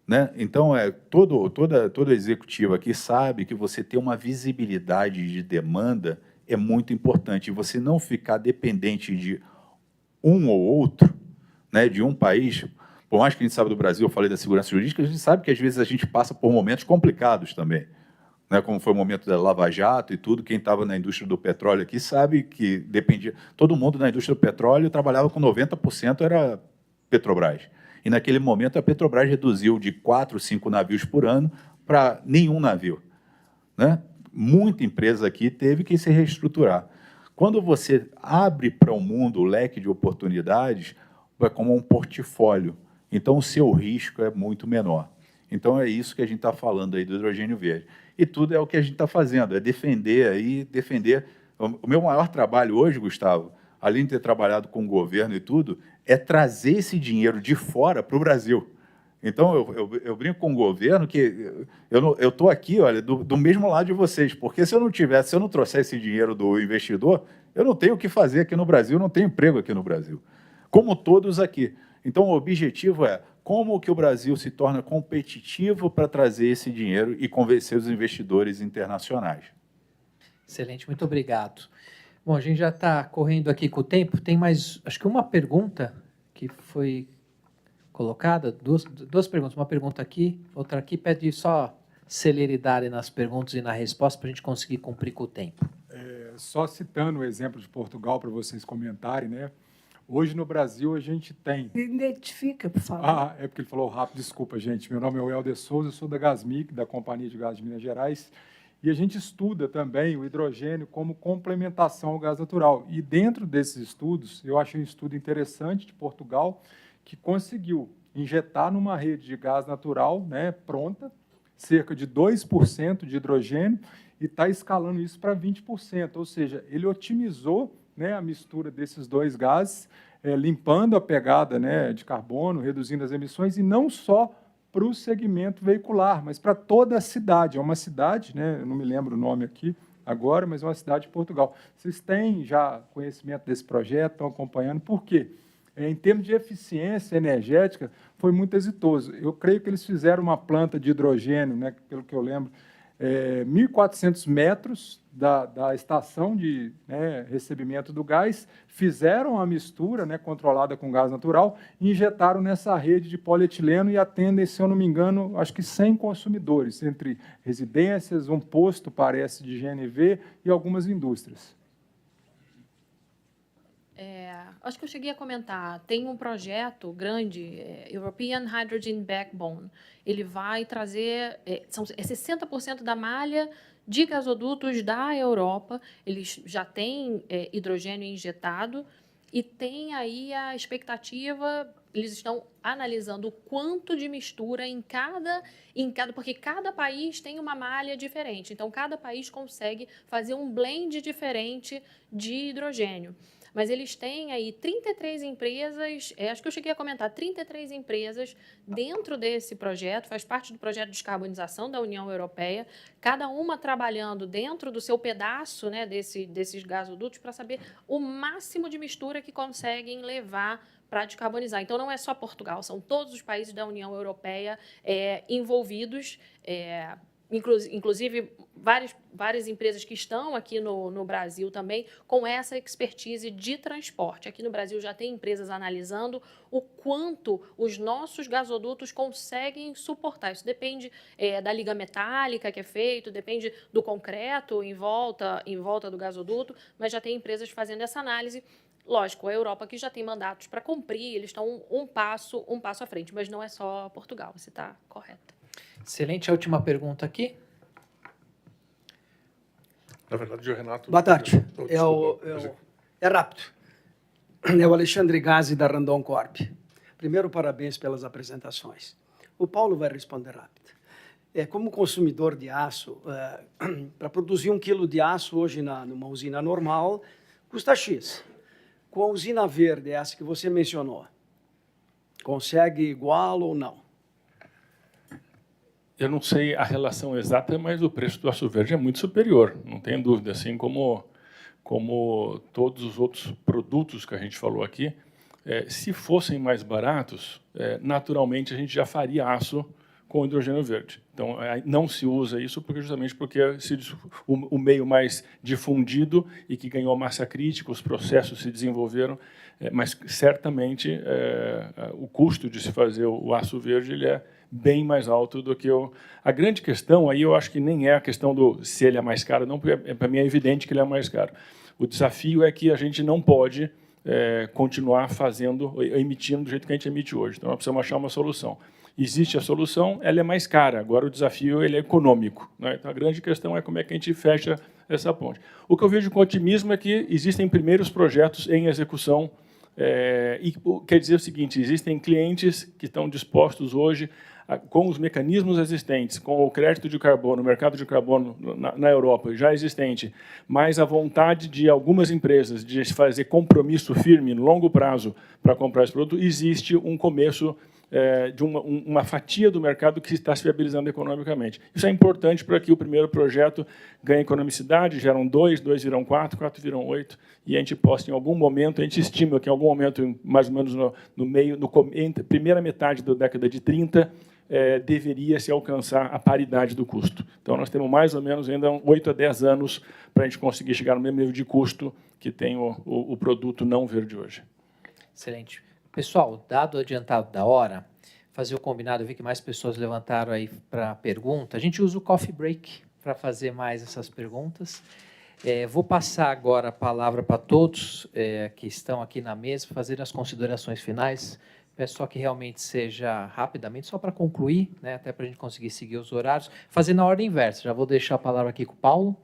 né? Então, todo executivo aqui sabe que você ter uma visibilidade de demanda é muito importante. E você não ficar dependente de um ou outro, né, de um país. Por mais que a gente saiba do Brasil, eu falei da segurança jurídica, a gente sabe que, às vezes, a gente passa por momentos complicados também. Né, como foi o momento da Lava Jato e tudo, quem estava na indústria do petróleo aqui sabe que dependia... Todo mundo na indústria do petróleo trabalhava com 90% era Petrobras. E, naquele momento, a Petrobras reduziu de 4, 5 navios por ano para nenhum navio. Né? Muita empresa aqui teve que se reestruturar. Quando você abre para o mundo o leque de oportunidades, é como um portfólio. Então, o seu risco é muito menor. Então, é isso que a gente está falando aí do hidrogênio verde. E tudo é o que a gente está fazendo, é defender. O meu maior trabalho hoje, Gustavo, além de ter trabalhado com o governo e tudo, é trazer esse dinheiro de fora para o Brasil. Então, eu brinco com o governo que eu estou aqui, olha, do mesmo lado de vocês, porque se eu não trouxer esse dinheiro do investidor, eu não tenho o que fazer aqui no Brasil, não tenho emprego aqui no Brasil, como todos aqui. Então, o objetivo é como que o Brasil se torna competitivo para trazer esse dinheiro e convencer os investidores internacionais. Excelente, muito obrigado. Bom, a gente já está correndo aqui com o tempo, tem mais, acho que uma pergunta que foi colocada, duas perguntas, uma pergunta aqui, outra aqui, pede só celeridade nas perguntas e na resposta para a gente conseguir cumprir com o tempo. Só citando o exemplo de Portugal para vocês comentarem, né? Hoje no Brasil a gente tem... Identifica, por favor. Ah, é porque ele falou rápido, desculpa, gente. Meu nome é Welder Souza, eu sou da Gasmic, da Companhia de Gás de Minas Gerais, e a gente estuda também o hidrogênio como complementação ao gás natural. E dentro desses estudos, eu achei um estudo interessante de Portugal, que conseguiu injetar numa rede de gás natural, né, pronta, cerca de 2% de hidrogênio, e está escalando isso para 20%, ou seja, ele otimizou, né, a mistura desses dois gases, limpando a pegada, né, de carbono, reduzindo as emissões, e não só para o segmento veicular, mas para toda a cidade. É uma cidade, né, eu não me lembro o nome aqui agora, mas é uma cidade de Portugal. Vocês têm já conhecimento desse projeto, estão acompanhando, por quê? Em termos de eficiência energética, foi muito exitoso. Eu creio que eles fizeram uma planta de hidrogênio, né, pelo que eu lembro, 1.400 metros da estação de, né, recebimento do gás, fizeram a mistura, né, controlada com gás natural, e injetaram nessa rede de polietileno e atendem, se eu não me engano, acho que 100 consumidores, entre residências, um posto, parece, de GNV e algumas indústrias. Acho que eu cheguei a comentar, tem um projeto grande, European Hydrogen Backbone. Ele vai trazer, 60% da malha de gasodutos da Europa, eles já têm hidrogênio injetado, e tem aí a expectativa, eles estão analisando o quanto de mistura porque cada país tem uma malha diferente, então cada país consegue fazer um blend diferente de hidrogênio. Mas eles têm aí 33 empresas, acho que eu cheguei a comentar, 33 empresas dentro desse projeto, faz parte do projeto de descarbonização da União Europeia, cada uma trabalhando dentro do seu pedaço, né, desses gasodutos para saber o máximo de mistura que conseguem levar para descarbonizar. Então, não é só Portugal, são todos os países da União Europeia envolvidos, inclusive várias empresas que estão aqui no Brasil também com essa expertise de transporte. Aqui no Brasil já tem empresas analisando o quanto os nossos gasodutos conseguem suportar. Isso depende da liga metálica que é feito, depende do concreto em volta do gasoduto, mas já tem empresas fazendo essa análise. Lógico, a Europa aqui já tem mandatos para cumprir, eles estão um passo à frente, mas não é só Portugal, você está correto. Excelente. A última pergunta aqui. Na verdade, o Renato... Boa tarde. Desculpa, é rápido. É o Alexandre Gazzi, da Randon Corp. Primeiro, parabéns pelas apresentações. O Paulo vai responder rápido. Como consumidor de aço, para produzir 1 quilo de aço hoje numa usina normal, custa X. Com a usina verde, essa que você mencionou, consegue igual ou não? Eu não sei a relação exata, mas o preço do aço verde é muito superior, não tem dúvida, assim como todos os outros produtos que a gente falou aqui. Se fossem mais baratos, naturalmente a gente já faria aço com hidrogênio verde. Então, não se usa isso justamente porque o meio mais difundido e que ganhou massa crítica, os processos se desenvolveram, mas certamente o custo de se fazer o aço verde ele é bem mais alto do que a grande questão aí eu acho que nem é a questão do se ele é mais caro, não, porque para mim é evidente que ele é mais caro. O desafio é que a gente não pode continuar emitindo do jeito que a gente emite hoje. Então, nós precisamos achar uma solução. Existe a solução, ela é mais cara. Agora, o desafio ele é econômico, né? Então, a grande questão é como é que a gente fecha essa ponte. O que eu vejo com otimismo é que existem primeiros projetos em execução. E quer dizer o seguinte, existem clientes que estão dispostos hoje, com os mecanismos existentes, com o crédito de carbono, o mercado de carbono na Europa já existente, mas a vontade de algumas empresas de fazer compromisso firme, no longo prazo, para comprar esse produto, existe um começo de uma fatia do mercado que está se viabilizando economicamente. Isso é importante para que o primeiro projeto ganhe economicidade, geram 2 viram 4 viram 8, e a gente possa, em algum momento, a gente estima que em algum momento, mais ou menos entre primeira metade da década de 30, deveria se alcançar a paridade do custo. Então, nós temos mais ou menos ainda 8 a 10 anos para a gente conseguir chegar no mesmo nível de custo que tem o produto não verde hoje. Excelente. Pessoal, dado o adiantado da hora, fazer o combinado, eu vi que mais pessoas levantaram aí para pergunta. A gente usa o coffee break para fazer mais essas perguntas. Vou passar agora a palavra para todos que estão aqui na mesa, fazer as considerações finais. Peço só que realmente seja rapidamente, só para concluir, né, até para a gente conseguir seguir os horários, fazer na ordem inversa. Já vou deixar a palavra aqui com o Paulo.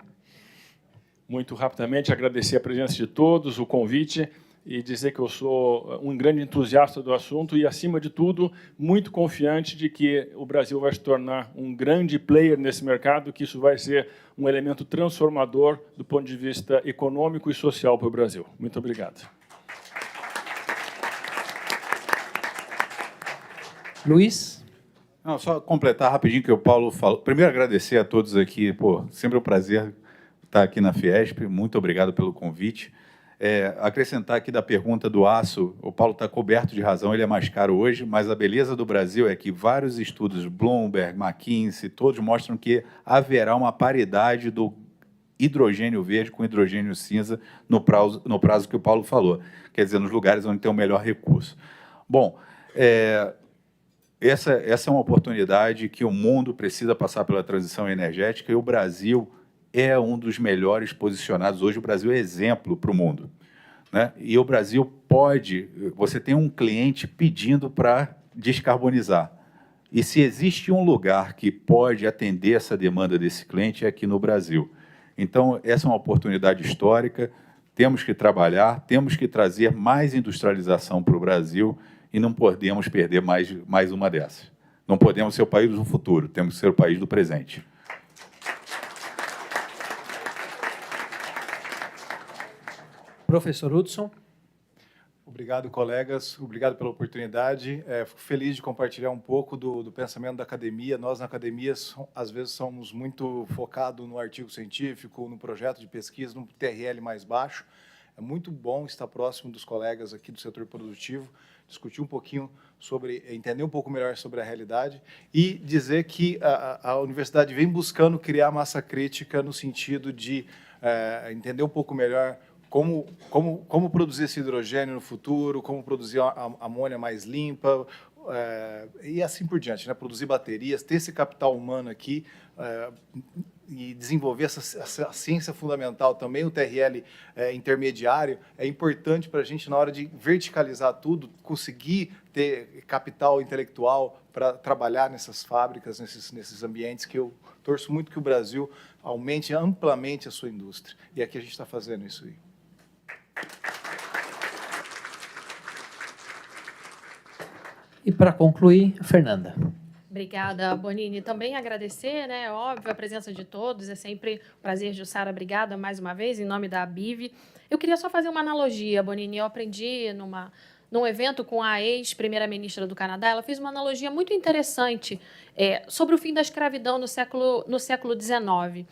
Muito rapidamente, agradecer a presença de todos, o convite, e dizer que eu sou um grande entusiasta do assunto e, acima de tudo, muito confiante de que o Brasil vai se tornar um grande player nesse mercado, que isso vai ser um elemento transformador do ponto de vista econômico e social para o Brasil. Muito obrigado. Luiz? Não, só completar rapidinho o que o Paulo falou. Primeiro, agradecer a todos aqui. Sempre um prazer estar aqui na Fiesp. Muito obrigado pelo convite. Acrescentar aqui da pergunta do aço, o Paulo está coberto de razão, ele é mais caro hoje, mas a beleza do Brasil é que vários estudos, Bloomberg, McKinsey, todos mostram que haverá uma paridade do hidrogênio verde com hidrogênio cinza no prazo que o Paulo falou, quer dizer, nos lugares onde tem o melhor recurso. Bom, essa é uma oportunidade que o mundo precisa passar pela transição energética e o Brasil é um dos melhores posicionados. Hoje o Brasil é exemplo para o mundo, né? E o Brasil pode... Você tem um cliente pedindo para descarbonizar. E se existe um lugar que pode atender essa demanda desse cliente, é aqui no Brasil. Então, essa é uma oportunidade histórica, temos que trabalhar, temos que trazer mais industrialização para o Brasil e não podemos perder mais uma dessas. Não podemos ser o país do futuro, temos que ser o país do presente. Professor Hudson. Obrigado, colegas. Obrigado pela oportunidade. Fico feliz de compartilhar um pouco do pensamento da academia. Nós, na academia, às vezes somos muito focados no artigo científico, no projeto de pesquisa, no TRL mais baixo. É muito bom estar próximo dos colegas aqui do setor produtivo, discutir um pouquinho sobre, entender um pouco melhor sobre a realidade e dizer que a universidade vem buscando criar massa crítica no sentido de entender um pouco melhor como produzir esse hidrogênio no futuro, como produzir a amônia mais limpa, e assim por diante, né? Produzir baterias, ter esse capital humano aqui e desenvolver essa ciência fundamental também, o TRL intermediário, é importante para a gente, na hora de verticalizar tudo, conseguir ter capital intelectual para trabalhar nessas fábricas, nesses ambientes, que eu torço muito que o Brasil aumente amplamente a sua indústria. E aqui a gente está fazendo isso aí. E, para concluir, a Fernanda. Obrigada, Bonini. Também agradecer, né, óbvio, a presença de todos. É sempre um prazer, Jussara. Obrigada mais uma vez, em nome da ABIV. Eu queria só fazer uma analogia, Bonini. Eu aprendi num evento com a ex-primeira-ministra do Canadá. Ela fez uma analogia muito interessante sobre o fim da escravidão no século XIX.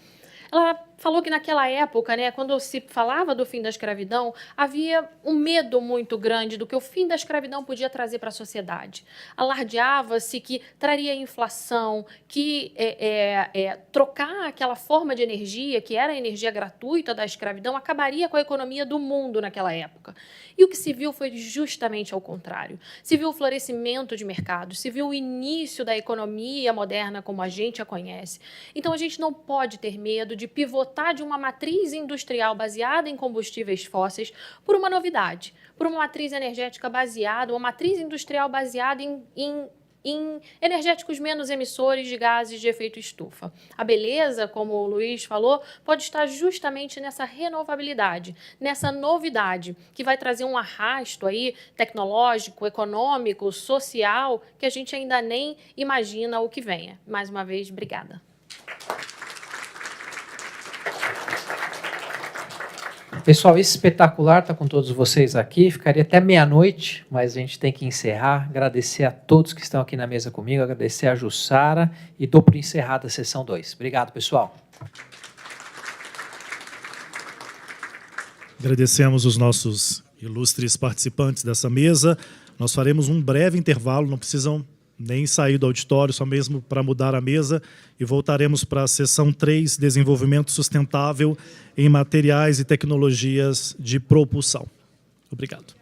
Ela falou que naquela época, né, quando se falava do fim da escravidão, havia um medo muito grande do que o fim da escravidão podia trazer para a sociedade. Alardeava-se que traria inflação, que trocar aquela forma de energia, que era a energia gratuita da escravidão, acabaria com a economia do mundo naquela época. E o que se viu foi justamente ao contrário. Se viu o florescimento de mercados, se viu o início da economia moderna como a gente a conhece. Então, a gente não pode ter medo de pivotar de uma matriz industrial baseada em combustíveis fósseis por uma novidade, por uma matriz energética baseada, uma matriz industrial baseada em energéticos menos emissores de gases de efeito estufa. A beleza, como o Luiz falou, pode estar justamente nessa renovabilidade, nessa novidade, que vai trazer um arrasto aí tecnológico, econômico, social, que a gente ainda nem imagina o que venha. Mais uma vez, obrigada. Pessoal, esse espetacular está com todos vocês aqui. Ficaria até meia-noite, mas a gente tem que encerrar. Agradecer a todos que estão aqui na mesa comigo, agradecer a Jussara e dou por encerrada a sessão 2. Obrigado, pessoal. Agradecemos os nossos ilustres participantes dessa mesa. Nós faremos um breve intervalo, não precisam nem sair do auditório, só mesmo para mudar a mesa, e voltaremos para a sessão 3, Desenvolvimento Sustentável em Materiais e Tecnologias de Propulsão. Obrigado.